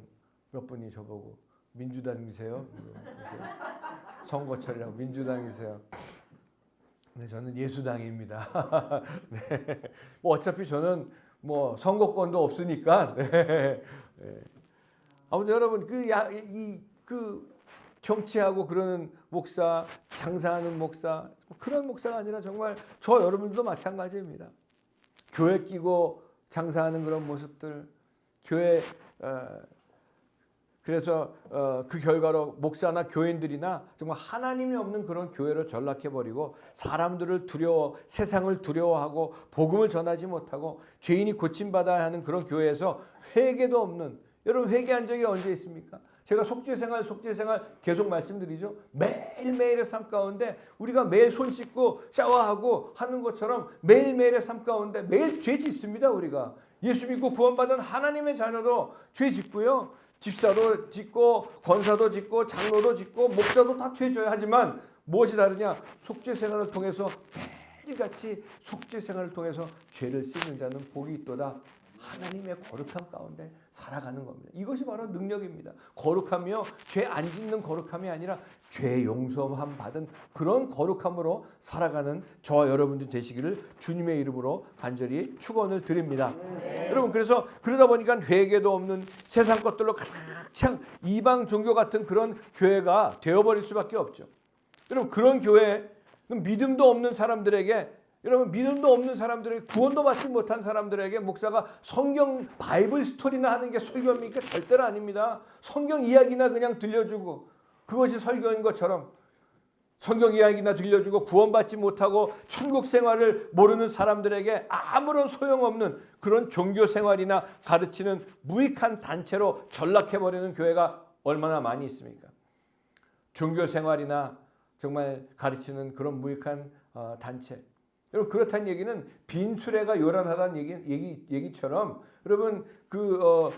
몇 분이 저보고 민주당이세요? 선거철이라고 민주당이세요? 네, 저는 예수당입니다. 네. 뭐 어차피 저는 뭐 선거권도 없으니까. 네. 네. 아무튼 여러분 그 정치하고 그러는 목사, 장사하는 목사 그런 목사가 아니라 정말 저 여러분들도 마찬가지입니다. 교회 끼고 장사하는 그런 모습들, 교회 그래서 그 결과로 목사나 교인들이나 정말 하나님이 없는 그런 교회로 전락해버리고 사람들을 세상을 두려워하고 복음을 전하지 못하고 죄인이 고침받아야 하는 그런 교회에서 회개도 없는 여러분 회개한 적이 언제 있습니까? 제가 속죄생활 계속 말씀드리죠. 매일매일의 삶 가운데 우리가 매일 손 씻고 샤워하고 하는 것처럼 매일매일의 삶 가운데 매일 죄 짓습니다. 우리가 예수 믿고 구원받은 하나님의 자녀도 죄 짓고요. 집사도 짓고 권사도 짓고 장로도 짓고 목사도 다 죄 져야 하지만 무엇이 다르냐? 속죄생활을 통해서 매일같이 속죄생활을 통해서 죄를 씻는 자는 복이 있도다. 하나님의 거룩함 가운데 살아가는 겁니다. 이것이 바로 능력입니다. 거룩함이요. 죄 안 짓는 거룩함이 아니라 죄 용서함 받은 그런 거룩함으로 살아가는 저와 여러분들 되시기를 주님의 이름으로 간절히 축원을 드립니다. 여러분 그래서 그러다 보니까 회개도 없는 세상 것들로 가득 찬 이방 종교 같은 그런 교회가 되어버릴 수밖에 없죠. 여러분 그런 교회 믿음도 없는 사람들에게 여러분 믿음도 없는 사람들에게 구원도 받지 못한 사람들에게 목사가 성경 바이블 스토리나 하는 게 설교입니까? 절대로 아닙니다. 성경 이야기나 그냥 들려주고 그것이 설교인 것처럼 성경 이야기나 들려주고 구원받지 못하고 천국 생활을 모르는 사람들에게 아무런 소용없는 그런 종교 생활이나 가르치는 무익한 단체로 전락해버리는 교회가 얼마나 많이 있습니까? 종교 생활이나 정말 가르치는 그런 무익한 단체. 여러분 그렇다는 얘기는 빈수레가 요란하다는 얘기처럼 여러분 그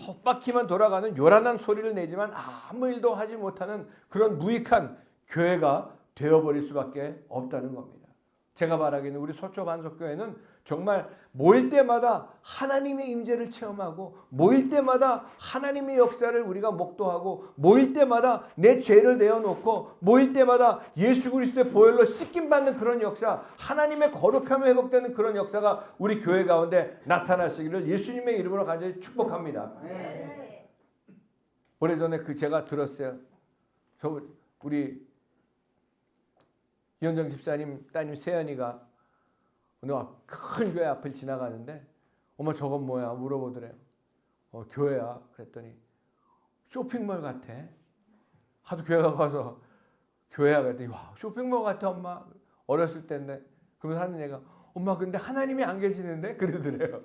헛바퀴만 돌아가는 요란한 소리를 내지만 아무 일도 하지 못하는 그런 무익한 교회가 되어버릴 수밖에 없다는 겁니다. 제가 말하기는 우리 서초 반석교회는 정말 모일 때마다 하나님의 임재를 체험하고 모일 때마다 하나님의 역사를 우리가 목도하고 모일 때마다 내 죄를 내어놓고 모일 때마다 예수 그리스도의 보혈로 씻김받는 그런 역사, 하나님의 거룩함이 회복되는 그런 역사가 우리 교회 가운데 나타나시기를 예수님의 이름으로 간절히 축복합니다. 네. 오래전에 제가 들었어요. 우리 이현정 집사님 따님 세연이가 어느 큰 교회 앞을 지나가는데 엄마 저건 뭐야 물어보더래요. 교회야. 그랬더니 쇼핑몰 같아. 하도 교회 가서 교회야 그랬더니 와 쇼핑몰 같아 엄마. 어렸을 때인데 그러면서 하는 얘기가 엄마 근데 하나님이 안 계시는데 그러더래요.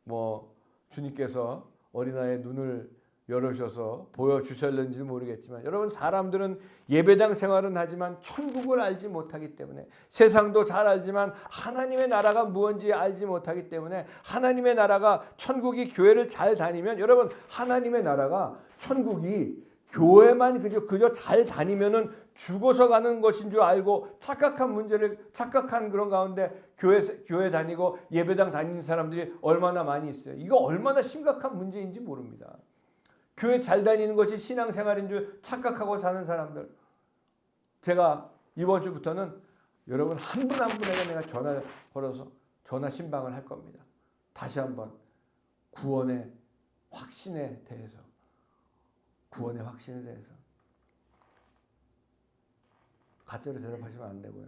뭐 주님께서 어린아이의 눈을 열으셔서 보여주셨는지는 모르겠지만 여러분 사람들은 예배당 생활은 하지만 천국을 알지 못하기 때문에 세상도 잘 알지만 하나님의 나라가 무엇인지 알지 못하기 때문에 하나님의 나라가 천국이 교회를 잘 다니면 여러분 하나님의 나라가 천국이 교회만 그저 잘 다니면은 죽어서 가는 것인 줄 알고 착각한 그런 가운데 교회 다니고 예배당 다니는 사람들이 얼마나 많이 있어요. 이거 얼마나 심각한 문제인지 모릅니다. 교회 잘 다니는 것이 신앙생활인 줄 착각하고 사는 사람들. 제가 이번 주부터는 여러분 한 분 한 분에게 내가 전화 걸어서 전화 신방을 할 겁니다. 다시 한번 구원의 확신에 대해서 가짜로 대답하시면 안 되고요.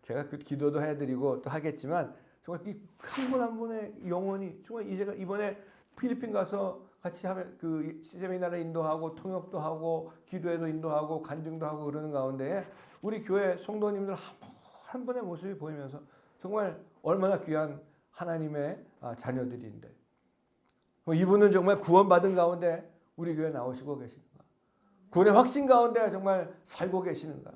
제가 그 기도도 해드리고 또 하겠지만 정말 이 한 분 한 분의 영혼이 정말 제가 이번에 필리핀 가서 같이 하면 그 세미나를 인도하고 통역도 하고 기도회도 인도하고 간증도 하고 그러는 가운데 우리 교회 성도님들 한 분의 모습이 보이면서 정말 얼마나 귀한 하나님의 자녀들인데 이분은 정말 구원받은 가운데 우리 교회 나오시고 계시는가? 구원의 확신 가운데 정말 살고 계시는가?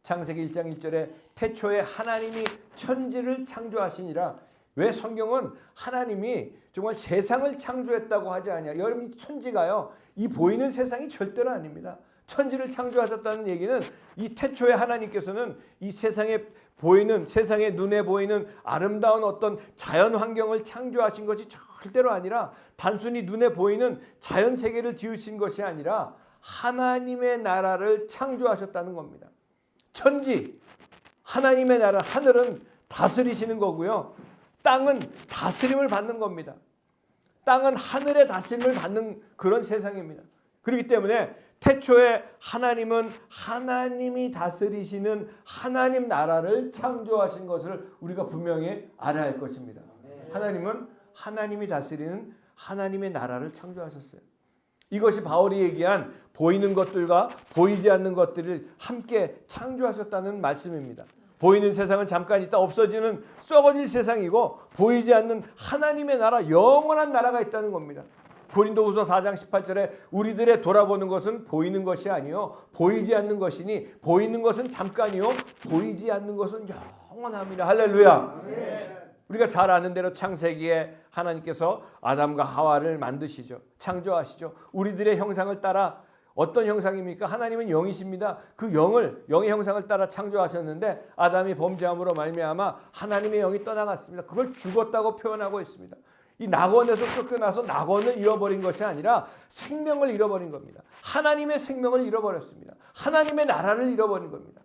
창세기 1장 1절에 태초에 하나님이 천지를 창조하시니라. 왜 성경은 하나님이 정말 세상을 창조했다고 하지 않냐? 여러분 천지가요. 이 보이는 세상이 절대로 아닙니다. 천지를 창조하셨다는 얘기는 이 태초에 하나님께서는 이 세상에 눈에 보이는 아름다운 어떤 자연 환경을 창조하신 것이 절대로 아니라 단순히 눈에 보이는 자연 세계를 지으신 것이 아니라 하나님의 나라를 창조하셨다는 겁니다. 천지, 하나님의 나라, 하늘은 다스리시는 거고요. 땅은 다스림을 받는 겁니다. 땅은 하늘의 다스림을 받는 그런 세상입니다. 그렇기 때문에 태초에 하나님은 하나님이 다스리시는 하나님 나라를 창조하신 것을 우리가 분명히 알아야 할 것입니다. 하나님은 하나님이 다스리는 하나님의 나라를 창조하셨어요. 이것이 바울이 얘기한 보이는 것들과 보이지 않는 것들을 함께 창조하셨다는 말씀입니다. 보이는 세상은 잠깐 있다 없어지는 썩어질 세상이고 보이지 않는 하나님의 나라, 영원한 나라가 있다는 겁니다. 고린도후서 4장 18절에 우리들의 돌아보는 것은 보이는 것이 아니요 보이지 않는 것이니 보이는 것은 잠깐이요 보이지 않는 것은 영원합니다. 할렐루야. 우리가 잘 아는 대로 창세기에 하나님께서 아담과 하와를 만드시죠. 창조하시죠. 우리들의 형상을 따라 어떤 형상입니까? 하나님은 영이십니다. 그 영의 형상을 따라 창조하셨는데 아담이 범죄함으로 말미암아 하나님의 영이 떠나갔습니다. 그걸 죽었다고 표현하고 있습니다. 이 낙원에서 쫓겨나서 낙원을 잃어버린 것이 아니라 생명을 잃어버린 겁니다. 하나님의 생명을 잃어버렸습니다. 하나님의 나라를 잃어버린 겁니다.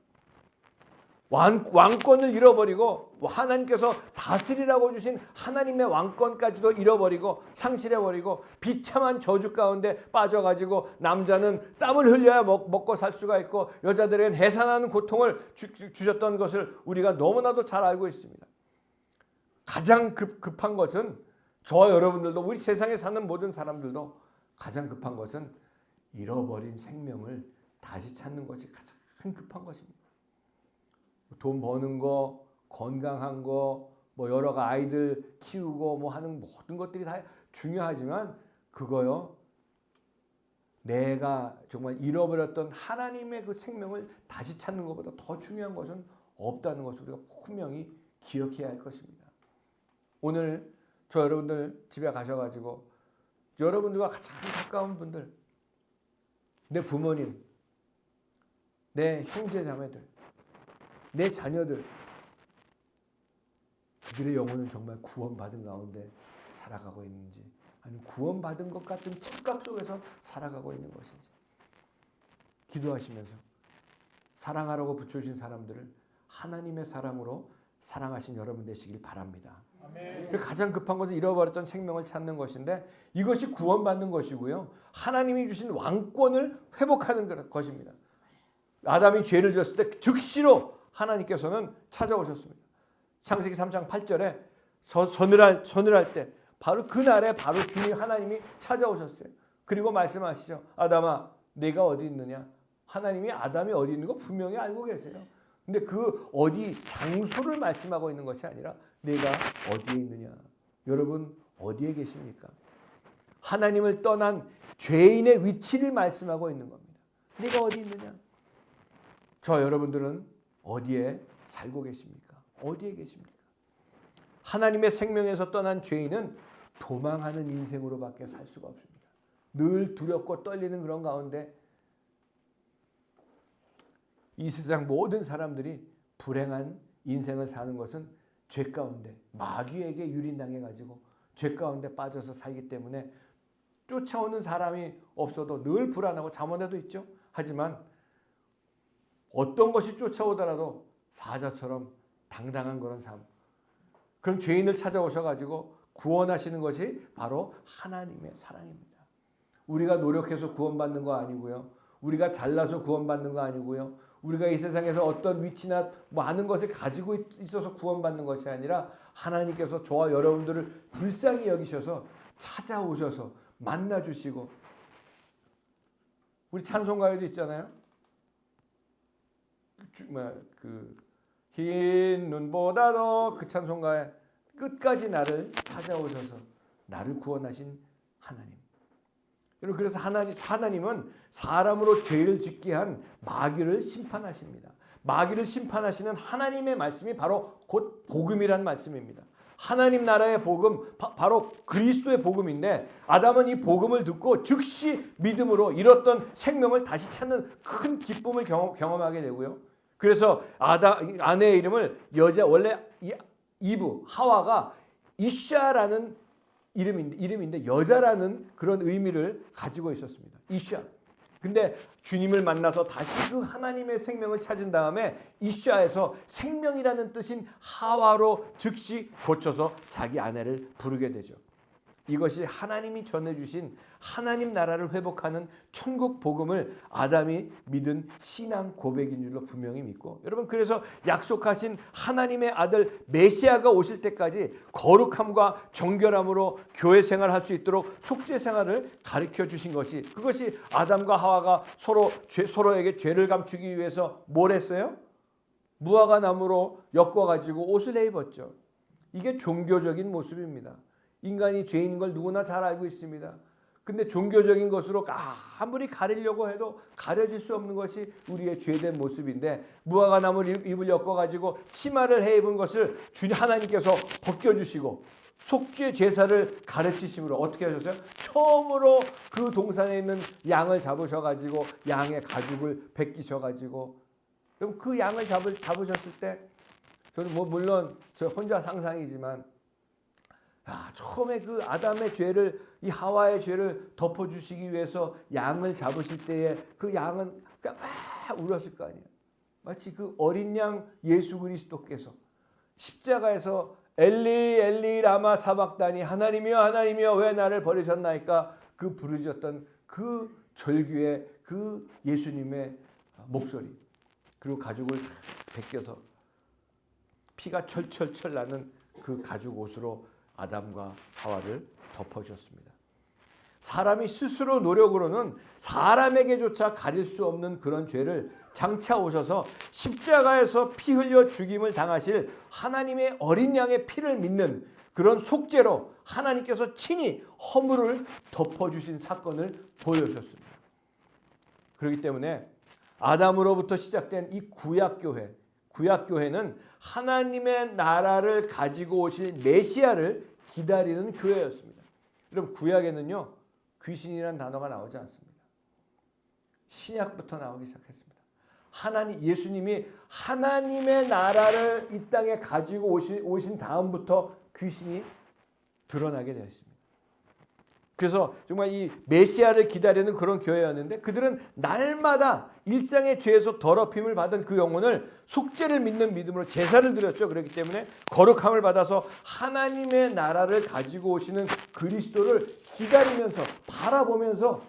왕권을 잃어버리고 하나님께서 다스리라고 주신 하나님의 왕권까지도 잃어버리고 상실해버리고 비참한 저주 가운데 빠져가지고 남자는 땀을 흘려야 먹고 살 수가 있고 여자들에겐 해산하는 고통을 주셨던 것을 우리가 너무나도 잘 알고 있습니다. 가장 급한 것은 저와 여러분들도 우리 세상에 사는 모든 사람들도 가장 급한 것은 잃어버린 생명을 다시 찾는 것이 가장 급한 것입니다. 돈 버는 거, 건강한 거, 뭐 여러 아이들 키우고 뭐 하는 모든 것들이 다 중요하지만 그거요. 내가 정말 잃어버렸던 하나님의 그 생명을 다시 찾는 것보다 더 중요한 것은 없다는 것을 우리가 분명히 기억해야 할 것입니다. 오늘 저 여러분들 집에 가셔가지고 여러분들과 가장 가까운 분들, 내 부모님, 내 형제 자매들, 내 자녀들, 그들의 영혼은 정말 구원받은 가운데 살아가고 있는지 아니면 구원받은 것 같은 착각 속에서 살아가고 있는 것인지 기도하시면서 사랑하라고 붙여주신 사람들을 하나님의 사랑으로 사랑하신 여러분 되시길 바랍니다. 가장 급한 것은 잃어버렸던 생명을 찾는 것인데 이것이 구원받는 것이고요. 하나님이 주신 왕권을 회복하는 것입니다. 아담이 죄를 지었을 때 즉시로 하나님께서는 찾아오셨습니다. 창세기 3장 8절에 서늘할 때 바로 그날에 바로 주님 하나님이 찾아오셨어요. 그리고 말씀하시죠. 아담아 내가 어디 있느냐. 하나님이 아담이 어디 있는 거 분명히 알고 계세요. 근데 그 어디 장소를 말씀하고 있는 것이 아니라 내가 어디에 있느냐. 여러분 어디에 계십니까? 하나님을 떠난 죄인의 위치를 말씀하고 있는 겁니다. 내가 어디 있느냐. 저 여러분들은 어디에 살고 계십니까? 어디에 계십니까? 하나님의 생명에서 떠난 죄인은 도망하는 인생으로밖에 살 수가 없습니다. 늘 두렵고 떨리는 그런 가운데 이 세상 모든 사람들이 불행한 인생을 사는 것은 죄 가운데 마귀에게 유린당해가지고 죄 가운데 빠져서 살기 때문에 쫓아오는 사람이 없어도 늘 불안하고 잠원에도 있죠. 하지만 어떤 것이 쫓아오더라도 사자처럼 당당한 그런 삶. 그럼 죄인을 찾아오셔가지고 구원하시는 것이 바로 하나님의 사랑입니다. 우리가 노력해서 구원받는 거 아니고요. 우리가 잘나서 구원받는 거 아니고요. 우리가 이 세상에서 어떤 위치나 많은 것을 가지고 있어서 구원받는 것이 아니라 하나님께서 저와 여러분들을 불쌍히 여기셔서 찾아오셔서 만나주시고 우리 찬송가에도 있잖아요. 흰 눈보다도 그 찬송가에 끝까지 나를 찾아오셔서 나를 구원하신 하나님. 여러분 그래서 하나님은 사람으로 죄를 짓게 한 마귀를 심판하십니다. 마귀를 심판하시는 하나님의 말씀이 바로 곧 복음이란 말씀입니다. 하나님 나라의 복음 바로 그리스도의 복음인데 아담은 이 복음을 듣고 즉시 믿음으로 잃었던 생명을 다시 찾는 큰 기쁨을 경험하게 되고요. 그래서 아내의 이름을 원래 이브 하와가 이샤라는 이름인데 여자라는 그런 의미를 가지고 있었습니다. 이샤. 근데 주님을 만나서 다시 그 하나님의 생명을 찾은 다음에 이샤에서 생명이라는 뜻인 하와로 즉시 고쳐서 자기 아내를 부르게 되죠. 이것이 하나님이 전해주신 하나님 나라를 회복하는 천국 복음을 아담이 믿은 신앙 고백인 줄로 분명히 믿고 여러분 그래서 약속하신 하나님의 아들 메시아가 오실 때까지 거룩함과 정결함으로 교회 생활할 수 있도록 속죄 생활을 가르쳐 주신 것이 그것이 아담과 하와가 서로에게 죄를 감추기 위해서 뭘 했어요? 무화과 나무로 엮어가지고 옷을 입었죠. 이게 종교적인 모습입니다. 인간이 죄인인 걸 누구나 잘 알고 있습니다. 근데 종교적인 것으로 아무리 가리려고 해도 가려질 수 없는 것이 우리의 죄된 모습인데 무화과 나무를 입을 엮어가지고 치마를 해 입은 것을 주님 하나님께서 벗겨주시고 속죄 제사를 가르치심으로 어떻게 하셨어요? 처음으로 그 동산에 있는 양을 잡으셔가지고 양의 가죽을 벗기셔가지고 그럼 그 양을 잡으셨을 때 저는 물론 저 혼자 상상이지만 처음에 그 아담의 죄를 이 하와의 죄를 덮어주시기 위해서 양을 잡으실 때에 그 양은 그냥 막 울었을 거 아니에요. 마치 그 어린 양 예수 그리스도께서 십자가에서 엘리 엘리 라마 사박다니 하나님이여 하나님이여 왜 나를 버리셨나이까 그 부르짖었던 그 절규의 그 예수님의 목소리, 그리고 가죽을 벗겨서 피가 철철철 나는 그 가죽 옷으로 아담과 하와를 덮어주었습니다. 사람이 스스로 노력으로는 사람에게조차 가릴 수 없는 그런 죄를 장차 오셔서 십자가에서 피 흘려 죽임을 당하실 하나님의 어린 양의 피를 믿는 그런 속죄로 하나님께서 친히 허물을 덮어주신 사건을 보여주셨습니다. 그렇기 때문에 아담으로부터 시작된 이 구약교회는 하나님의 나라를 가지고 오실 메시아를 기다리는 교회였습니다. 여러분, 구약에는요 귀신이라는 단어가 나오지 않습니다. 신약부터 나오기 시작했습니다. 예수님이 하나님의 나라를 이 땅에 가지고 오신 다음부터 귀신이 드러나게 되었습니다. 그래서 정말 이 메시아를 기다리는 그런 교회였는데, 그들은 날마다 일상의 죄에서 더럽힘을 받은 그 영혼을 속죄를 믿는 믿음으로 제사를 드렸죠. 그렇기 때문에 거룩함을 받아서 하나님의 나라를 가지고 오시는 그리스도를 기다리면서 바라보면서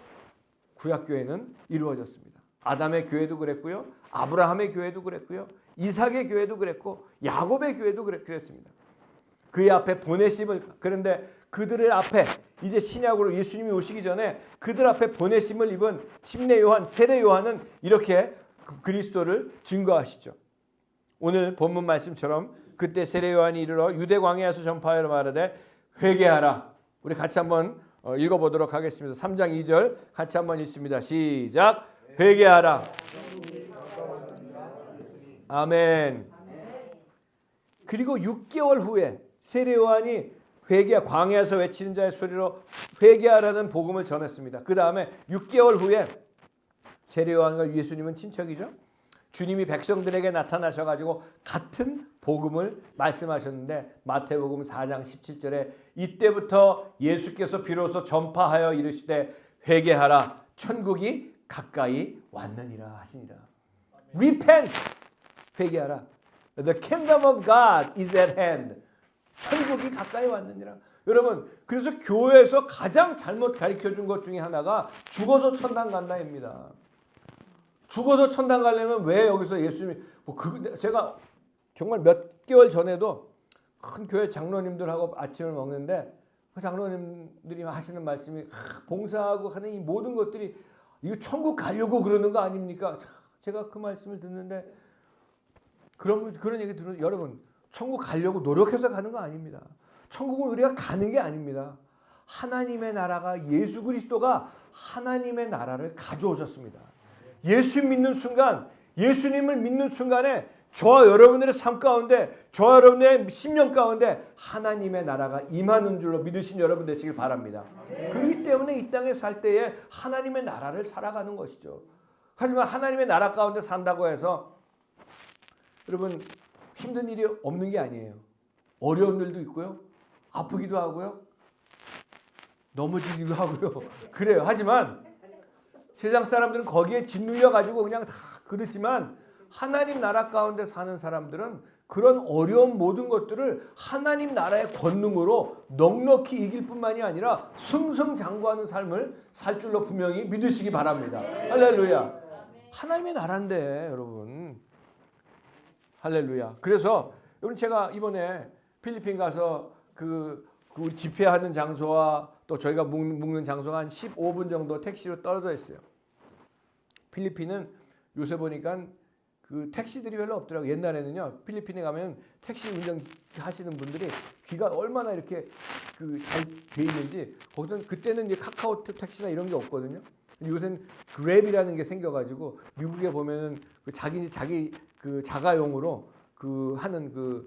구약교회는 이루어졌습니다. 아담의 교회도 그랬고요, 아브라함의 교회도 그랬고요, 이삭의 교회도 그랬고, 야곱의 교회도 그랬습니다. 그의 앞에 보내심을, 그런데 그들의 앞에 이제 신약으로 예수님이 오시기 전에 그들 앞에 보내심을 입은 침례 요한, 세례 요한은 이렇게 그리스도를 증거하시죠. 오늘 본문 말씀처럼 그때 세례 요한이 이르러 유대 광야에서 전파하여 말하되 회개하라. 우리 같이 한번 읽어보도록 하겠습니다. 3장 2절 같이 한번 읽습니다. 시작. 회개하라. 아멘. 그리고 6개월 후에 세례 요한이 광야에서 외치는 자의 소리로 회개하라는 복음을 전했습니다. 그 다음에 6개월 후에 세례 요한과 예수님은 친척이죠. 주님이 백성들에게 나타나셔가지고 같은 복음을 말씀하셨는데, 마태복음 4장 17절에 이때부터 예수께서 비로소 전파하여 이르시되 회개하라 천국이 가까이 왔느니라 하시니라. Repent, 회개하라. The kingdom of God is at hand. 천국이 가까이 왔느니라. 여러분, 그래서 교회에서 가장 잘못 가르쳐준 것 중에 하나가 죽어서 천당 간다입니다. 죽어서 천당 가려면 왜 여기서 예수님이 제가 정말 몇 개월 전에도 큰 교회 장로님들하고 아침을 먹는데 그 장로님들이 하시는 말씀이 봉사하고 하는 이 모든 것들이 이거 천국 가려고 그러는 거 아닙니까? 제가 그 말씀을 듣는데 그런 얘기 들으면 여러분, 천국 가려고 노력해서 가는 거 아닙니다. 천국은 우리가 가는 게 아닙니다. 하나님의 나라가, 예수 그리스도가 하나님의 나라를 가져오셨습니다. 예수 믿는 순간, 예수님을 믿는 순간에 저와 여러분들의 삶 가운데, 저와 여러분의 심령 가운데 하나님의 나라가 임하는 줄로 믿으신 여러분 되시길 바랍니다. 그렇기 때문에 이 땅에 살 때에 하나님의 나라를 살아가는 것이죠. 하지만 하나님의 나라 가운데 산다고 해서 여러분 힘든 일이 없는 게 아니에요. 어려운 일도 있고요, 아프기도 하고요, 넘어지기도 하고요. 그래요. 하지만 세상 사람들은 거기에 짓눌려 가지고 그냥 다 그렇지만 하나님 나라 가운데 사는 사람들은 그런 어려운 모든 것들을 하나님 나라의 권능으로 넉넉히 이길 뿐만이 아니라 승승장구하는 삶을 살 줄로 분명히 믿으시기 바랍니다. 할렐루야. 하나님의 나라인데 여러분. 할렐루야. 그래서 여러분, 제가 이번에 필리핀 가서 그 우리 집회하는 장소와 또 저희가 묵는 장소가 한 15분 정도 택시로 떨어져 있어요. 필리핀은 요새 보니까 그 택시들이 별로 없더라고요. 옛날에는요, 필리핀에 가면 택시 운전하시는 분들이 귀가 얼마나 이렇게 잘 돼 있는지, 거기서는 그때는 이제 카카오 택시나 이런 게 없거든요. 요새는 그랩이라는 게 생겨가지고 미국에 보면은 자기 그 자가용으로 하는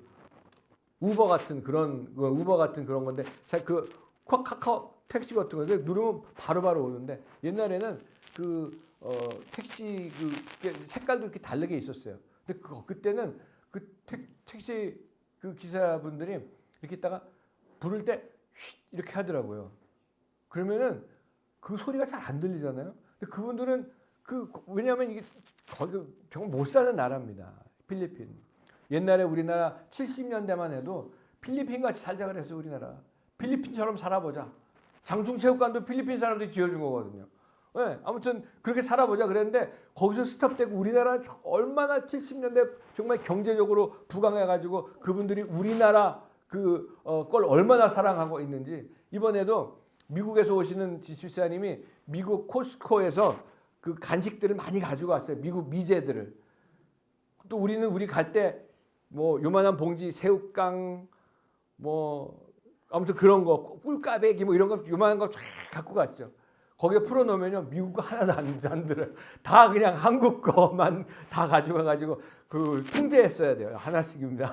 우버 같은 그런 건데, 그 카카오 택시 같은 거 누르면 바로바로 오는데, 옛날에는 택시 색깔도 이렇게 다르게 있었어요. 근데 그때는 택시 기사분들이 이렇게 있다가 부를 때 쉿 이렇게 하더라고요. 그러면은 그 소리가 잘 안 들리잖아요. 근데 그분들은 왜냐하면 이게 거기 정말 못 사는 나라입니다. 필리핀. 옛날에 우리나라 70년대만 해도 필리핀 같이 살자 그랬어요. 우리나라. 필리핀처럼 살아보자. 장충체육관도 필리핀 사람들이 지어준 거거든요. 네, 아무튼 그렇게 살아보자 그랬는데 거기서 스톱되고 우리나라는 얼마나 70년대 정말 경제적으로 부강해가지고 그분들이 우리나라 걸 얼마나 사랑하고 있는지 이번에도 미국에서 오시는 집사님이 미국 코스코에서 그 간식들을 많이 가지고 왔어요. 미국 미제들을. 또 우리 갈 때 뭐 요만한 봉지 새우깡 뭐 아무튼 그런 거 꿀까베기 뭐 이런 거 요만한 거 쫙 갖고 갔죠. 거기에 풀어놓으면요 미국 거 하나도 안 들어요. 다 그냥 한국 거만 다 가지고 그 통제했어야 돼요. 하나씩입니다.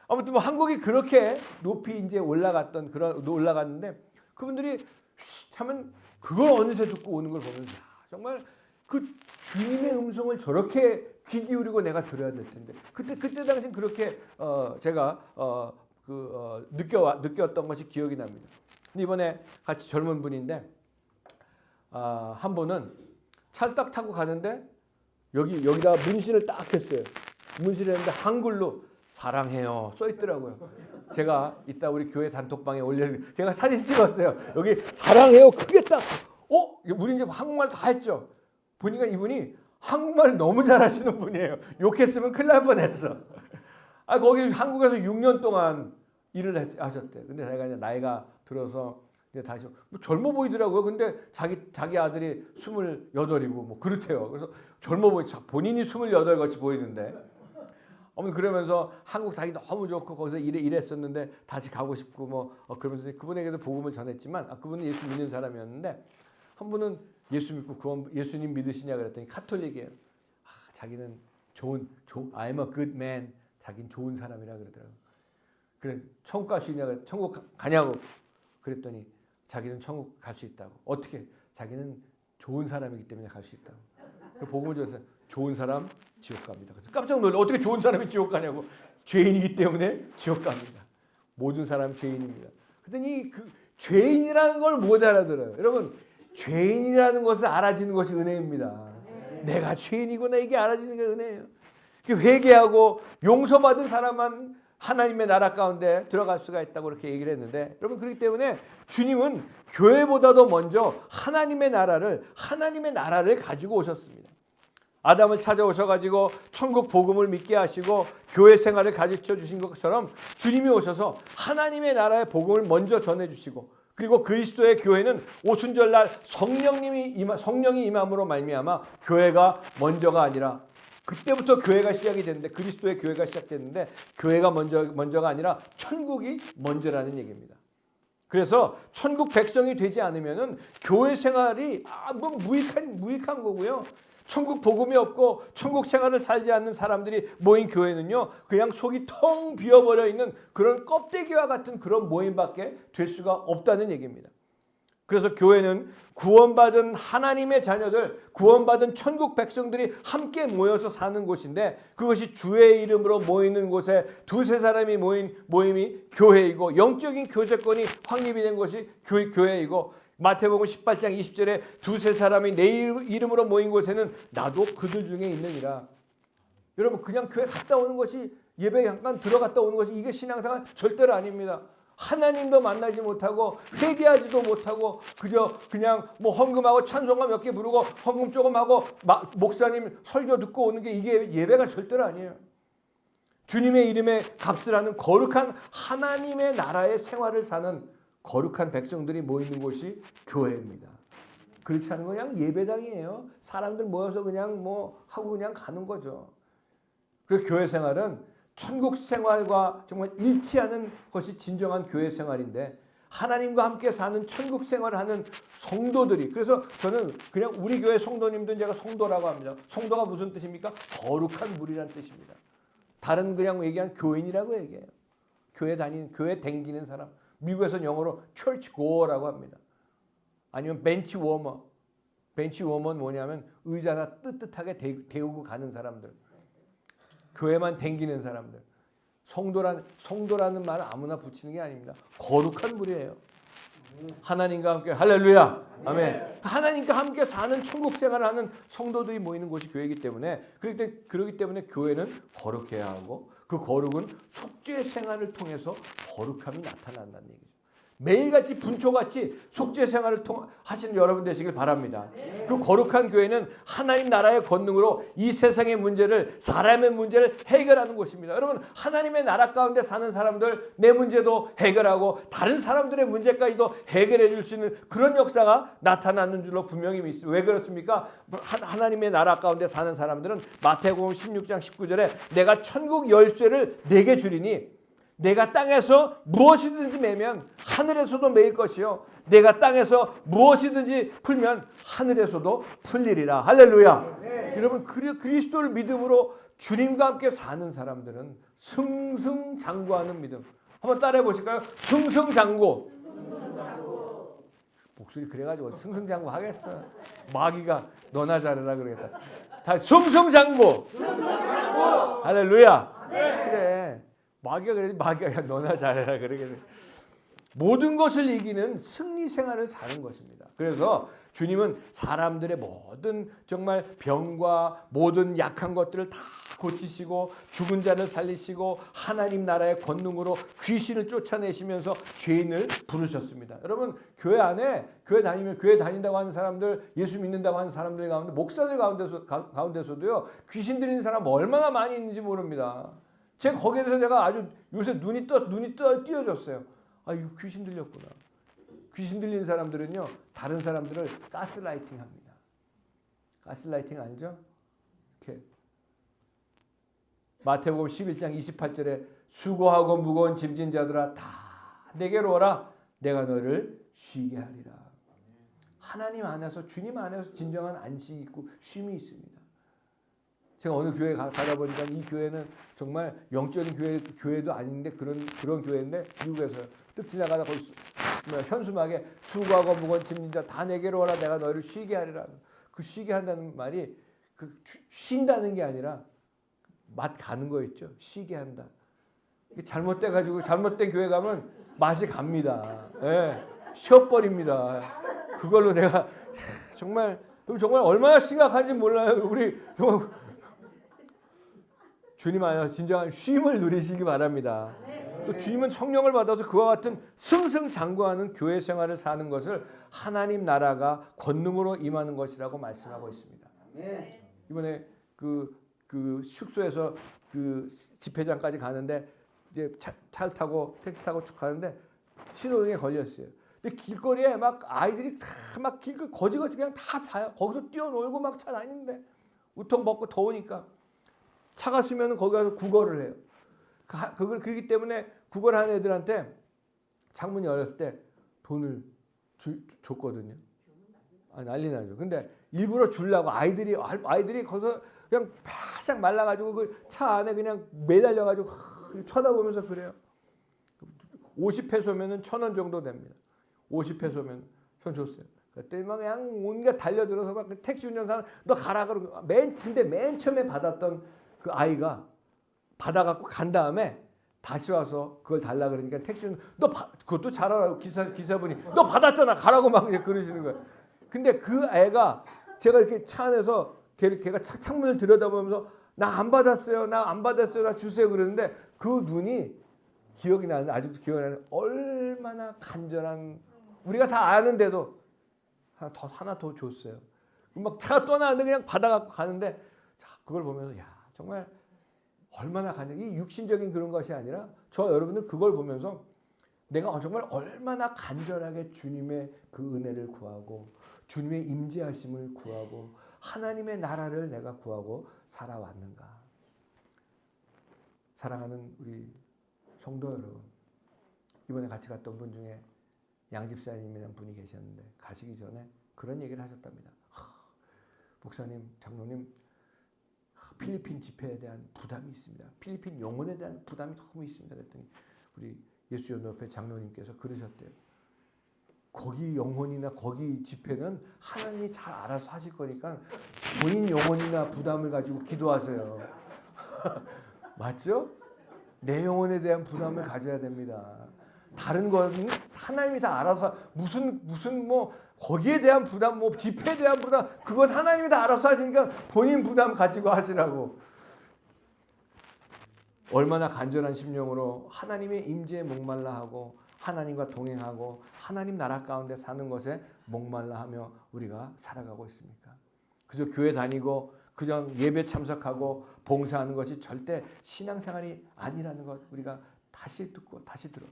아무튼 뭐 한국이 그렇게 높이 이제 올라갔는데 그분들이 하면 그걸 어느새 듣고 오는 걸 보면서 정말 그 주님의 음성을 저렇게 귀 기울이고 내가 들어야 될 텐데 그때 당시 그렇게 제가 느꼈던 것이 기억이 납니다. 근데 이번에 같이 젊은 분인데 한 분은 차를 딱 타고 가는데 여기다 문신을 딱 했어요. 문신을 했는데 한글로 사랑해요 써 있더라고요. 제가 이따 우리 교회 단톡방에 제가 사진 찍었어요. 여기 사랑해요 크게 딱. 우리 이제 한국말 다 했죠. 보니까 이분이 한국말을 너무 잘하시는 분이에요. 욕했으면 큰일 날 뻔했어. 거기 한국에서 6년 동안 일을 하셨대. 근데 자기가 이제 나이가 들어서 이제 다시 뭐 젊어 보이더라고요. 근데 자기 아들이 28이고 뭐 그렇대요. 그래서 젊어 본인이 28 같이 보이는데. 그러면서 한국 자기 너무 좋고 거기서 일했었는데 다시 가고 싶고 뭐 그러면서 그분에게도 복음을 전했지만 그분은 예수 믿는 사람이었는데 한 분은 예수 믿고 예수님 믿으시냐 그랬더니 카톨릭이에요. 자기는 I'm a good man. 자기는 좋은 사람이라 그러더라고요. 그래 천국 갈 수 있냐 천국 가냐고 그랬더니 자기는 천국 갈 수 있다고. 어떻게? 자기는 좋은 사람이기 때문에 갈 수 있다고. 복음을 줘서 좋은 사람 지옥 갑니다. 깜짝 놀라. 어떻게 좋은 사람이 지옥 가냐고. 죄인이기 때문에 지옥 갑니다. 모든 사람 죄인입니다. 그랬더니 그 죄인이라는 걸 못 알아들어요. 여러분 죄인이라는 것을 알아지는 것이 은혜입니다. 내가 죄인이구나 이게 알아지는 게 은혜예요. 회개하고 용서받은 사람만 하나님의 나라 가운데 들어갈 수가 있다고 그렇게 얘기를 했는데 여러분 그렇기 때문에 주님은 교회보다도 먼저 하나님의 나라를 가지고 오셨습니다. 아담을 찾아오셔가지고 천국 복음을 믿게 하시고 교회 생활을 가르쳐 주신 것처럼 주님이 오셔서 하나님의 나라의 복음을 먼저 전해주시고 그리고 그리스도의 교회는 오순절날 성령이 임함으로 말미암아 교회가 먼저가 아니라 그때부터 교회가 시작이 됐는데 그리스도의 교회가 시작됐는데 교회가 먼저가 아니라 천국이 먼저라는 얘기입니다. 그래서 천국 백성이 되지 않으면은 교회 생활이 뭐 무익한 거고요. 천국 복음이 없고 천국 생활을 살지 않는 사람들이 모인 교회는요. 그냥 속이 텅 비어버려 있는 그런 껍데기와 같은 그런 모임밖에 될 수가 없다는 얘기입니다. 그래서 교회는 구원받은 하나님의 자녀들, 구원받은 천국 백성들이 함께 모여서 사는 곳인데 그것이 주의 이름으로 모이는 곳에 두세 사람이 모인 모임이 교회이고 영적인 교제권이 확립이 된 것이 교회이고 마태복음 18장 20절에 두세 사람이 내 이름으로 모인 곳에는 나도 그들 중에 있느니라. 여러분 그냥 교회 갔다 오는 것이 예배 잠깐 들어갔다 오는 것이 이게 신앙생활 절대로 아닙니다. 하나님도 만나지 못하고 회개하지도 못하고 그냥 뭐 헌금하고 찬송가 몇 개 부르고 헌금 조금 하고 목사님 설교 듣고 오는 게 이게 예배가 절대로 아니에요. 주님의 이름에 값을 하는 거룩한 하나님의 나라의 생활을 사는 거룩한 백성들이 모이는 곳이 교회입니다. 그렇지 않은 건 그냥 예배당이에요. 사람들 모여서 그냥 뭐 하고 그냥 가는 거죠. 그리고 교회 생활은 천국 생활과 정말 일치하는 것이 진정한 교회 생활인데 하나님과 함께 사는 천국 생활을 하는 성도들이 그래서 저는 그냥 우리 교회 성도님들 제가 성도라고 합니다. 성도가 무슨 뜻입니까? 거룩한 무리란 뜻입니다. 다른 그냥 얘기한 교인이라고 얘기해요. 교회 댕기는 사람. 미국에서는 영어로 church goer라고 합니다. 아니면 벤치 워머. 벤치 워머는 뭐냐면 의자나 뜨뜻하게 데우고 가는 사람들. 교회만 댕기는 사람들. 성도라는 말은 아무나 붙이는 게 아닙니다. 거룩한 무리예요. 하나님과 함께 할렐루야. 아멘. 하나님과 함께 사는 천국 생활을 하는 성도들이 모이는 곳이 교회이기 때문에 그렇기 때문에 교회는 거룩해야 하고 그 거룩은 속죄 생활을 통해서 거룩함이 나타난다는 얘기죠. 매일같이 분초같이 속죄 생활을 하시는 여러분 되시길 바랍니다. 그 거룩한 교회는 하나님 나라의 권능으로 이 세상의 문제를 사람의 문제를 해결하는 곳입니다. 여러분 하나님의 나라 가운데 사는 사람들 내 문제도 해결하고 다른 사람들의 문제까지도 해결해 줄 수 있는 그런 역사가 나타나는 줄로 분명히 믿습니다. 왜 그렇습니까? 하나님의 나라 가운데 사는 사람들은 마태복음 16장 19절에 내가 천국 열쇠를 내게 주리니 내가 땅에서 무엇이든지 매면 하늘에서도 매일 것이요 내가 땅에서 무엇이든지 풀면 하늘에서도 풀리리라. 할렐루야. 네. 여러분 그리스도를 믿음으로 주님과 함께 사는 사람들은 승승장구하는 믿음. 한번 따라해 보실까요? 승승장구. 목소리 그래가지고 승승장구 하겠어. 마귀가 너나 잘해라 그러겠다. 다 승승장구. 할렐루야. 네. 그래. 마귀가 그래도 마귀가 야 너나 잘해라 그러겠네. 모든 것을 이기는 승리 생활을 사는 것입니다. 그래서 주님은 사람들의 모든 정말 병과 모든 약한 것들을 다 고치시고 죽은 자를 살리시고 하나님 나라의 권능으로 귀신을 쫓아내시면서 죄인을 부르셨습니다. 여러분 교회 안에 교회 다닌다고 하는 사람들 예수 믿는다고 하는 사람들 가운데 목사들 가운데서도요 귀신 들리는 사람 얼마나 많이 있는지 모릅니다. 제가 거기에 대해서 내가 아주 요새 눈이 띄어졌어요. 아, 이거 귀신 들렸구나. 귀신 들린 사람들은요, 다른 사람들을 가스라이팅 합니다. 가스라이팅 알죠? 이렇게. 마태복음 11장 28절에 수고하고 무거운 짐진 자들아 다 내게로 오라. 내가 너를 쉬게 하리라. 하나님 안에서 주님 안에서 진정한 안식이 있고 쉼이 있습니다. 제가 어느 교회 가다 보니까 이 교회는 정말 영적인 교회도 아닌데 그런 교회인데 미국에서 뜻 지나가다 거기 현수막에 수고하고 무거운 짐진 자 다 내게로 오라 내가 너희를 쉬게 하리라. 그 쉬게 한다는 말이 그 쉰다는 게 아니라 맛 가는 거 있죠. 쉬게 한다. 잘못돼가지고 잘못된 교회 가면 맛이 갑니다. 예, 쉬어버립니다. 그걸로 내가 정말 얼마나 심각한지 몰라요. 우리 정말 주님 안에서 진정한 쉼을 누리시기 바랍니다. 또 주님은 성령을 받아서 그와 같은 승승장구하는 교회 생활을 사는 것을 하나님 나라가 권능으로 임하는 것이라고 말씀하고 있습니다. 이번에 그 숙소에서 그 집회장까지 가는데 이제 차를 타고 택시 타고 쭉 가는데 신호등에 걸렸어요. 근데 길거리에 막 아이들이 다 막 길거리 거지같이 그냥 다 자요. 거기서 뛰어놀고 막 차 다니는데 우통 벗고 더우니까 차가 쓰면 거기 가서 국어를 해요. 그렇기 때문에 국어를 하는 애들한테 창문이 열렸을 때 돈을 줬거든요. 아, 난리 나죠. 근데 일부러 주려고 아이들이 거기서 그냥 바싹 말라가지고 그 차 안에 그냥 매달려가지고 쳐다보면서 그래요. 50페소면은 1,000원 정도 됩니다. 50페소면 전 줬어요. 그때 막 그냥 온갖 달려들어서 막 택시 운전사는 너 가라 그러고 근데 맨 처음에 받았던 그 아이가 받아갖고 간 다음에 다시 와서 그걸 달라 그러니까 택시는 그것도 잘 알아요. 기사분이 너 받았잖아 가라고 막 그러시는 거예요. 근데 그 애가 제가 이렇게 차 안에서 걔가 창문을 들여다보면서 나 안 받았어요 나 주세요 그러는데 그 눈이 기억이 나는데 아직도 기억이 나는 얼마나 간절한 우리가 다 아는데도 하나 더 줬어요. 막 차가 떠나는데 그냥 받아갖고 가는데 그걸 보면서 야 정말 얼마나 이 육신적인 그런 것이 아니라 저 여러분들 그걸 보면서 내가 정말 얼마나 간절하게 주님의 그 은혜를 구하고 주님의 임재하심을 구하고 하나님의 나라를 내가 구하고 살아왔는가. 사랑하는 우리 성도 여러분, 이번에 같이 갔던 분 중에 양집사님이라는 분이 계셨는데 가시기 전에 그런 얘기를 하셨답니다. 목사님, 장로님, 필리핀 집회에 대한 부담이 있습니다. 필리핀 영혼에 대한 부담이 너무 있습니다. 그랬더니 우리 예수연합회 장로님께서 그러셨대요. 거기 영혼이나 거기 집회는 하나님이 잘 알아서 하실 거니까 본인 영혼이나 부담을 가지고 기도하세요. 맞죠? 내 영혼에 대한 부담을 가져야 됩니다. 다른 것은 하나님이 다 알아서 무슨 뭐 거기에 대한 부담, 뭐 집회에 대한 부담, 그건 하나님이 다 알아서 하시니까 본인 부담 가지고 하시라고. 얼마나 간절한 심령으로 하나님의 임재에 목말라 하고 하나님과 동행하고 하나님 나라 가운데 사는 것에 목말라 하며 우리가 살아가고 있습니까? 그저 교회 다니고 그저 예배 참석하고 봉사하는 것이 절대 신앙생활이 아니라는 것 우리가 다시 듣고 다시 들어.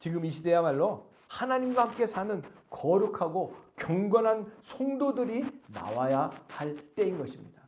지금 이 시대야말로 하나님과 함께 사는 거룩하고 경건한 성도들이 나와야 할 때인 것입니다.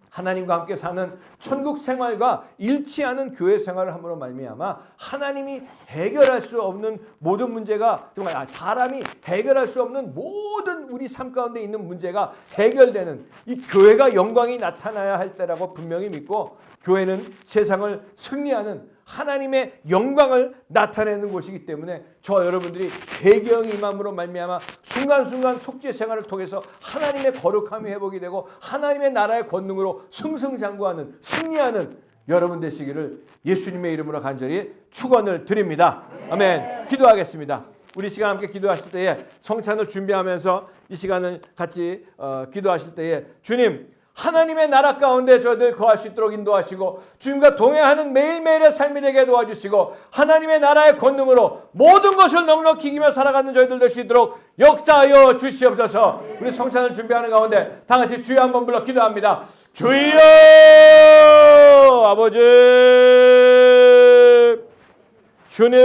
하나님과 함께 사는 천국 생활과 일치하는 교회 생활을 함으로 말미암아 하나님이 해결할 수 없는 모든 문제가 정말 사람이 해결할 수 없는 모든 우리 삶 가운데 있는 문제가 해결되는 이 교회가 영광이 나타나야 할 때라고 분명히 믿고 교회는 세상을 승리하는 하나님의 영광을 나타내는 곳이기 때문에 저 여러분들이 배경 임함으로 말미암아 순간순간 속죄 생활을 통해서 하나님의 거룩함이 회복이 되고 하나님의 나라의 권능으로 승승장구하는 승리하는 여러분 되시기를 예수님의 이름으로 간절히 축원을 드립니다. 아멘. 기도하겠습니다. 우리 시간 함께 기도하실 때에 성찬을 준비하면서 이 시간을 같이 기도하실 때에 주님 하나님의 나라 가운데 저희들 거할 수 있도록 인도하시고 주님과 동행하는 매일매일의 삶이 되게 도와주시고 하나님의 나라의 권능으로 모든 것을 넉넉히 이기며 살아가는 저희들 될 수 있도록 역사하여 주시옵소서. 우리 성찬을 준비하는 가운데 다 같이 주여 한번 불러 기도합니다. 주여 아버지 주님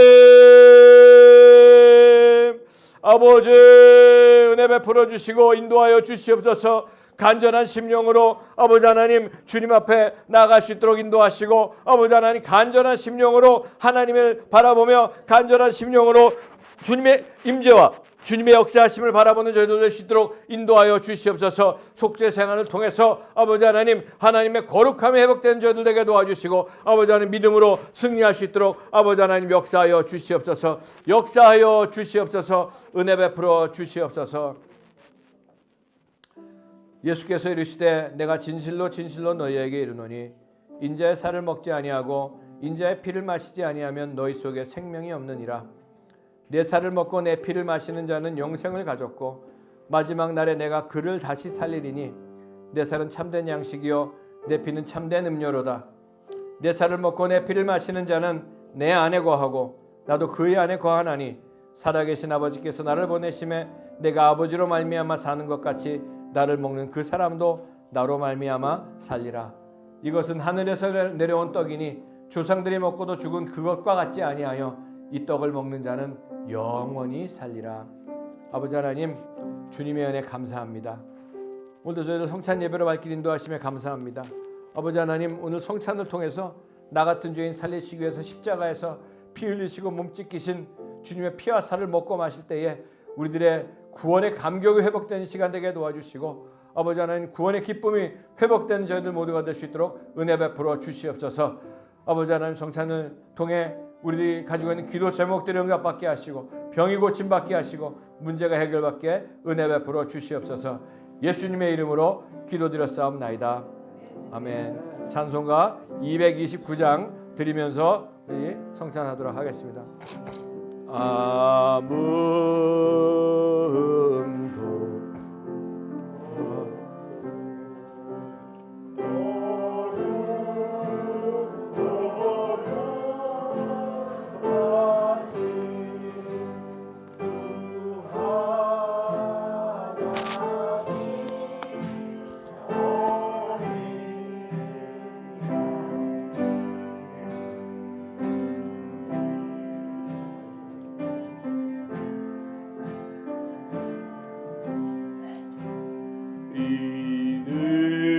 아버지 은혜 베풀어 주시고 인도하여 주시옵소서. 간절한 심령으로 아버지 하나님 주님 앞에 나아갈 수 있도록 인도하시고 아버지 하나님 간절한 심령으로 하나님을 바라보며 간절한 심령으로 주님의 임재와 주님의 역사하심을 바라보는 저희들 될 수 있도록 인도하여 주시옵소서. 속죄 생활을 통해서 아버지 하나님 하나님의 거룩함이 회복되는 저희들 되게 도와주시고 아버지 하나님 믿음으로 승리할 수 있도록 아버지 하나님 역사하여 주시옵소서. 역사하여 주시옵소서. 은혜 베풀어 주시옵소서. 예수께서 이르시되 내가 진실로 진실로 너희에게 이르노니 인자의 살을 먹지 아니하고 인자의 피를 마시지 아니하면 너희 속에 생명이 없느니라. 내 살을 먹고 내 피를 마시는 자는 영생을 가졌고 마지막 날에 내가 그를 다시 살리리니 내 살은 참된 양식이요 내 피는 참된 음료로다. 내 살을 먹고 내 피를 마시는 자는 내 안에 거하고 나도 그의 안에 거하나니 살아계신 아버지께서 나를 보내심에 내가 아버지로 말미암아 사는 것 같이 나를 먹는 그 사람도 나로 말미암아 살리라. 이것은 하늘에서 내려온 떡이니 조상들이 먹고도 죽은 그것과 같지 아니하여 이 떡을 먹는 자는 영원히 살리라. 아버지 하나님 주님의 은혜 감사합니다. 오늘도 저희들 성찬 예배로 발길 인도하심에 감사합니다. 아버지 하나님 오늘 성찬을 통해서 나 같은 죄인 살리시기 위해서 십자가에서 피 흘리시고 몸 찢기신 주님의 피와 살을 먹고 마실 때에 우리들의 구원의 감격이 회복되는 시간 되게 도와주시고 아버지 하나님 구원의 기쁨이 회복되는 저희들 모두가 될 수 있도록 은혜 베풀어 주시옵소서. 아버지 하나님 성찬을 통해 우리들이 가지고 있는 기도 제목들이 응답받게 하시고 병이 고침받게 하시고 문제가 해결받게 은혜 베풀어 주시옵소서. 예수님의 이름으로 기도드렸사옵나이다. 아멘. 찬송가 229장 드리면서 우리 성찬하도록 하겠습니다. 아무음도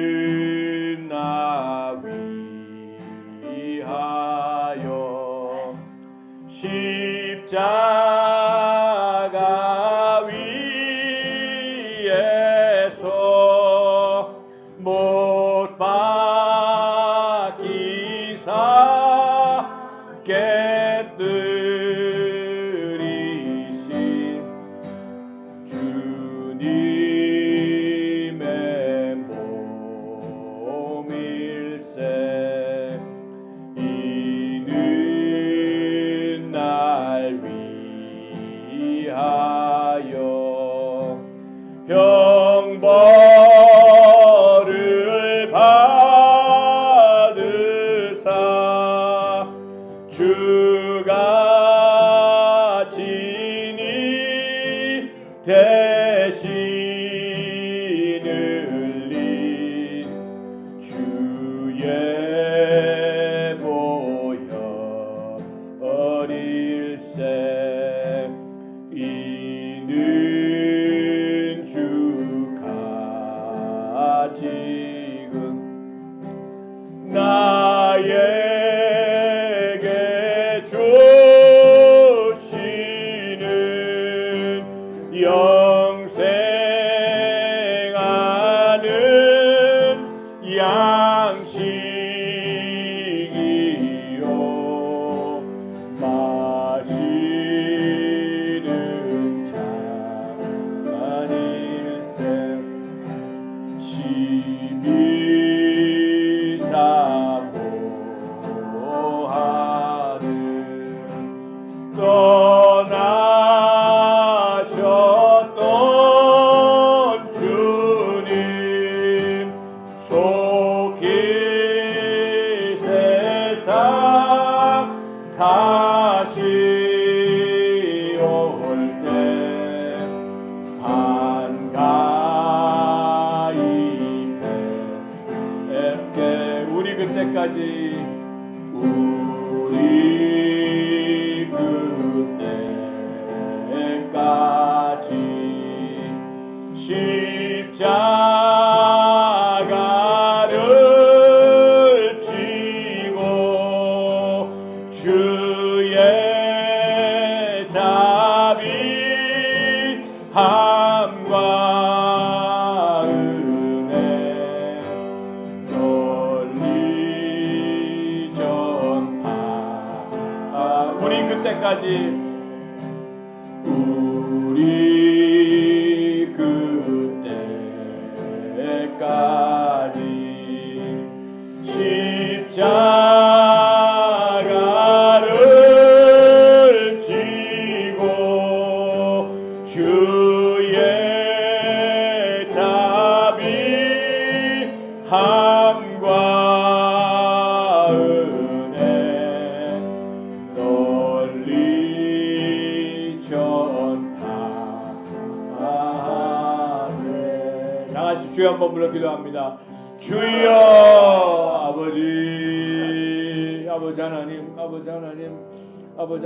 이는 나 위하여 십자가 위에서 못 박히사 깨뜨리신 주님의 몸일세. 이는 날 주가 진이 대신 흘린 주의 보혈 일세 이는 주가 지금 나에게 주시는 영생하는 양식이요 마시는 잔 일세 시비사모하는 떠나셨던 주님 속히 세상 다시 올 때 반가이 뵙게 우리 그때까지 십자가를 지고 주의 자비함과 은혜 널리 전파 우리 그때까지 우리 그때까지 십자가를 지고 주의 자비함과 은혜 널리 전파하세. 다같이 주여 한번 불러 기도합니다. 주여 아버지 하나님 아버지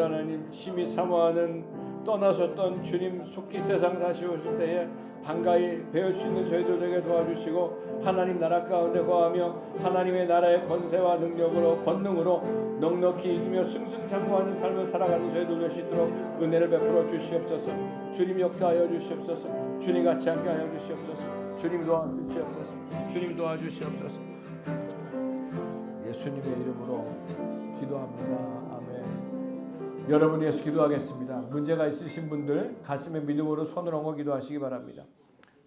하나님 심히 사모하는 떠나셨던 주님 속히 세상 다시 오실 때에 반가이 배울 수 있는 저희들 되게 도와주시고 하나님 나라 가운데 거하며 하나님의 나라의 권세와 능력으로 권능으로 넉넉히 이기며 승승장구하는 삶을 살아가는 저희들 될 수 있도록 은혜를 베풀어 주시옵소서. 주님 역사하여 주시옵소서. 주님 같이 함께 하여 주시옵소서. 주님 도와주시옵소서. 주님 도와주시옵소서. 예수님의 이름으로 기도합니다. 아멘. 여러분 위해서 기도하겠습니다. 문제가 있으신 분들 가슴에 믿음으로 손을 얹고 기도하시기 바랍니다.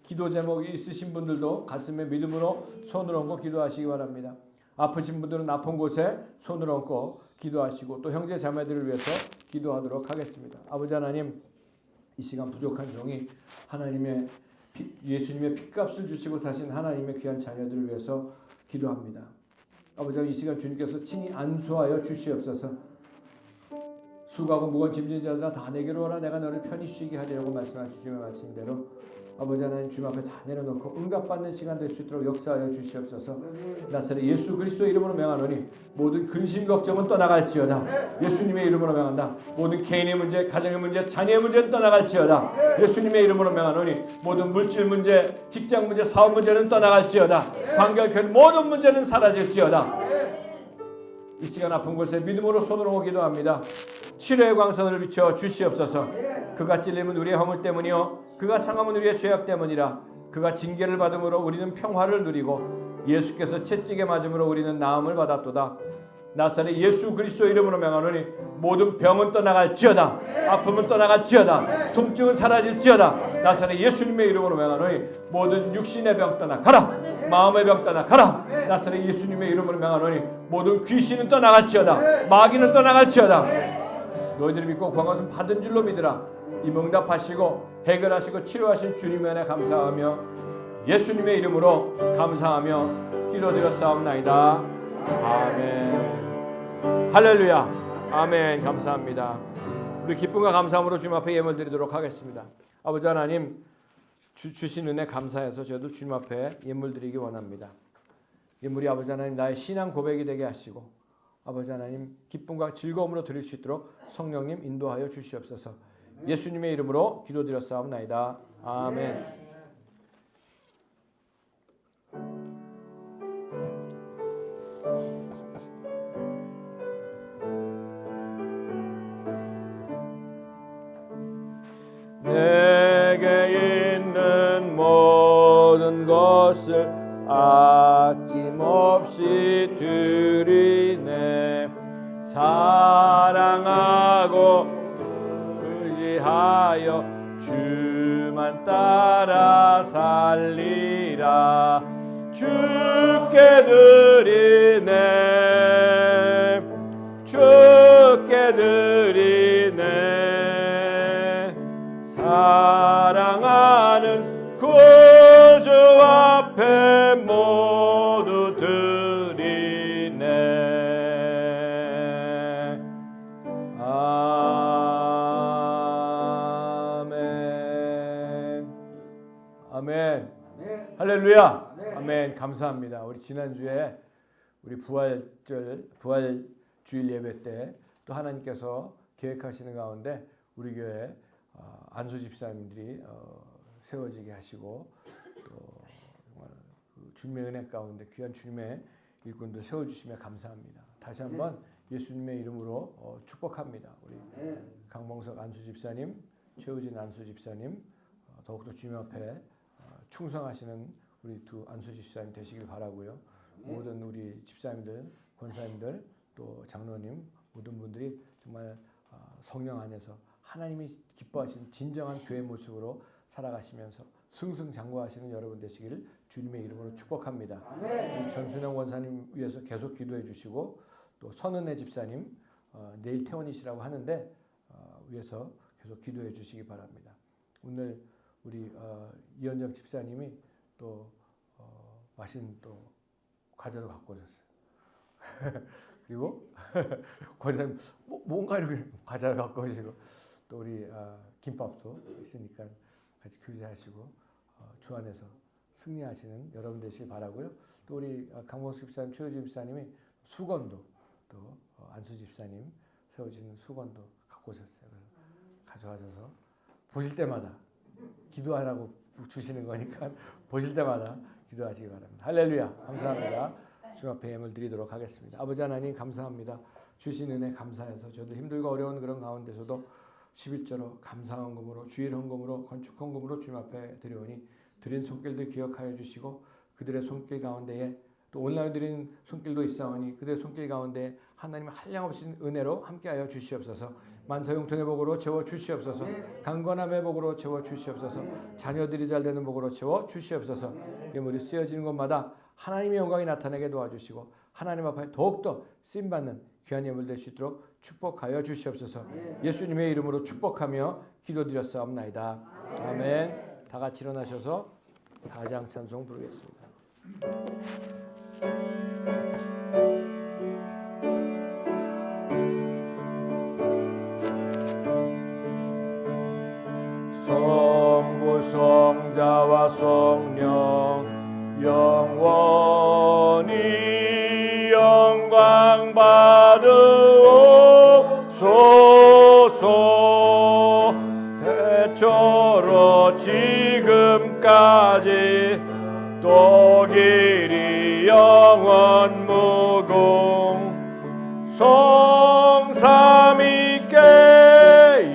기도 제목이 있으신 분들도 가슴에 믿음으로 손을 얹고 기도하시기 바랍니다. 아프신 분들은 아픈 곳에 손을 얹고 기도하시고 또 형제 자매들을 위해서 기도하도록 하겠습니다. 아버지 하나님, 이 시간 부족한 종이 하나님의 예수님의 핏값을 주시고 사신 하나님의 귀한 자녀들을 위해서 기도합니다. 아버지 하나님, 이 시간 주님께서 친히 안수하여 주시옵소서. 수고하고 무거운 짐진 자들아 다 내게로 오라 내가 너를 편히 쉬게 하리라고 말씀하신 주님의 말씀대로 아버지 하나님 주님 앞에 다 내려놓고 응답받는 시간 될 수 있도록 역사하여 주시옵소서. 나사렛 예수 그리스도의 이름으로 명하노니 모든 근심 걱정은 떠나갈지어다. 예수님의 이름으로 명한다. 모든 개인의 문제, 가정의 문제, 자녀의 문제는 떠나갈지어다. 예수님의 이름으로 명하노니 모든 물질 문제, 직장 문제, 사업 문제는 떠나갈지어다. 관계결 모든 문제는 사라질지어다. 이 시간 아픈 곳에 믿음으로 손을 얹고 기도합니다. 치료의 광선을 비춰 주시옵소서. 그가 찔림은 우리의 허물 때문이요 그가 상함은 우리의 죄악 때문이라. 그가 징계를 받음으로 우리는 평화를 누리고 예수께서 채찍에 맞음으로 우리는 나음을 받았도다. 나사렛 예수 그리스도 이름으로 명하노니 모든 병은 떠나갈지어다. 아픔은 떠나갈지어다. 통증은 사라질지어다. 나사렛 예수님의 이름으로 명하노니 모든 육신의 병 떠나가라. 마음의 병 떠나가라. 나사렛 예수님의 이름으로 명하노니 모든 귀신은 떠나갈지어다. 마귀는 떠나갈지어다. 너희들이 믿고 구한 것은 받은 줄로 믿으라. 이 응답하시고 해결하시고 치료하신 주님의 은혜 감사하며 예수님의 이름으로 감사하며 기도드렸사옵나이다. 아멘. 할렐루야. 아멘. 감사합니다. 우리 기쁨과 감사함으로 주님 앞에 예물 드리도록 하겠습니다. 아버지 하나님, 주신 은혜 감사해서 저도 주님 앞에 예물 드리기 원합니다. 예물이 아버지 하나님 나의 신앙 고백이 되게 하시고 아버지 하나님 기쁨과 즐거움으로 드릴 수 있도록 성령님 인도하여 주시옵소서. 예수님의 이름으로 기도드렸사옵나이다. 아멘. 내게 있는 모든 것을 아낌없이 드리네. 사랑하고 의지하여 주만 따라 살리라. 주께 드리네. 주께 드리네. 사랑하는 구주 앞에 모두 드리네. 아멘. 아멘. 할렐루야. 아멘. 감사합니다. 우리 지난주에 우리 부활주일 예배 때 또 하나님께서 계획하시는 가운데 우리 교회 안수 집사님들이 세워지게 하시고 또 정말 주님의 은혜 가운데 귀한 주님의 일꾼들 세워주시며 감사합니다. 다시 한번 예수님의 이름으로 축복합니다. 우리 강봉석 안수 집사님, 최우진 안수 집사님 더욱더 주님 앞에 충성하시는 우리 두 안수 집사님 되시길 바라고요. 모든 우리 집사님들, 권사님들 또 장로님 모든 분들이 정말 성령 안에서 하나님이 기뻐하신 진정한 교회 모습으로 살아가시면서 승승장구하시는 여러분 되시기를 주님의 이름으로 축복합니다. 전순영 원사님 위해서 계속 기도해 주시고 또 선은혜 집사님 내일 퇴원이시라고 하는데 위해서 계속 기도해 주시기 바랍니다. 오늘 우리 이현정 집사님이 또 맛있는 또 과자도 갖고 오셨어요. 그리고 권사님 뭔가 이렇게 과자를 갖고 오시고 또 우리 김밥도 있으니까 같이 교제하시고 주 안에서 승리하시는 여러분 되시길 바라고요. 또 우리 강봉수 집사님, 최우진 집사님이 수건도 또 안수 집사님 세워지는 수건도 갖고 오셨어요. 그래서 가져가셔서 보실 때마다 기도하라고 주시는 거니까 보실 때마다 기도하시기 바랍니다. 할렐루야. 감사합니다. 주 앞에 예물 드리도록 하겠습니다. 아버지 하나님 감사합니다. 주신 은혜 감사해서 저도 힘들고 어려운 그런 가운데서도 11조로 감사헌금으로 주일 헌금으로 건축 헌금으로 주님 앞에 드려오니 드린 손길들 기억하여 주시고 그들의 손길 가운데에 또 온라인 드린 손길도 있사오니 그들의 손길 가운데 하나님의 한량없이 은혜로 함께하여 주시옵소서. 만사형통의 복으로 채워 주시옵소서. 강건함의 복으로 채워 주시옵소서. 자녀들이 잘 되는 복으로 채워 주시옵소서. 예물이 쓰여지는 곳마다 하나님의 영광이 나타나게 도와주시고 하나님 앞에 더욱더 쓰임받는 귀한 예물 될 수 있도록 축복하여 주시옵소서. 예수님의 이름으로 축복하며 기도드렸사옵나이다. 아멘. 다 같이 일어나셔서 사장 찬송 부르겠습니다. 성부 성자와 성령 영원히 영광 받으옵소서. 대처로 지금까지 또 길이 영원 무궁 성삼위께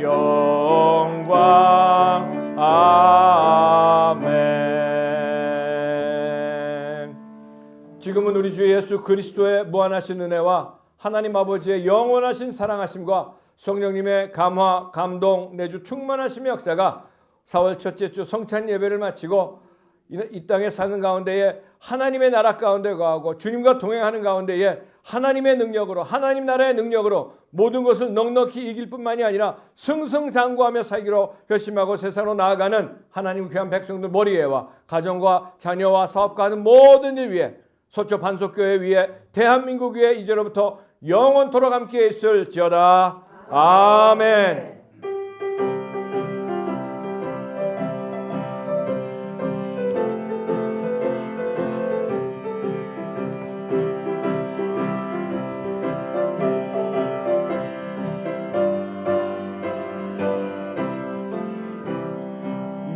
영광. 아멘. 지금은 우리 주 예수 그리스도의 무한하신 은혜와 하나님 아버지의 영원하신 사랑하심과 성령님의 감화, 감동, 내주 충만하심의 역사가 4월 첫째 주 성찬 예배를 마치고 이 땅에 사는 가운데에 하나님의 나라 가운데 거하고 주님과 동행하는 가운데에 하나님의 능력으로 하나님 나라의 능력으로 모든 것을 넉넉히 이길 뿐만이 아니라 승승장구하며 살기로 결심하고 세상으로 나아가는 하나님 귀한 백성들 머리에와 가정과 자녀와 사업과 하는 모든 일 위에 서초 반석교회 위에 대한민국 위에 이제로부터 영원토록 함께 있을지어다. 아멘.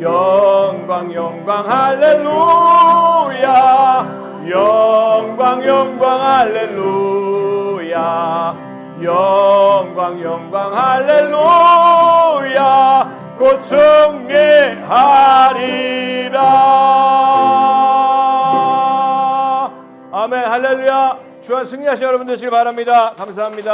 영광 영광 할렐루야. 영광 영광 할렐루야. 영광 영광 할렐루야. 곧 승리하리라. 아멘. 할렐루야. 주한 승리하신 여러분 되시길 바랍니다. 감사합니다.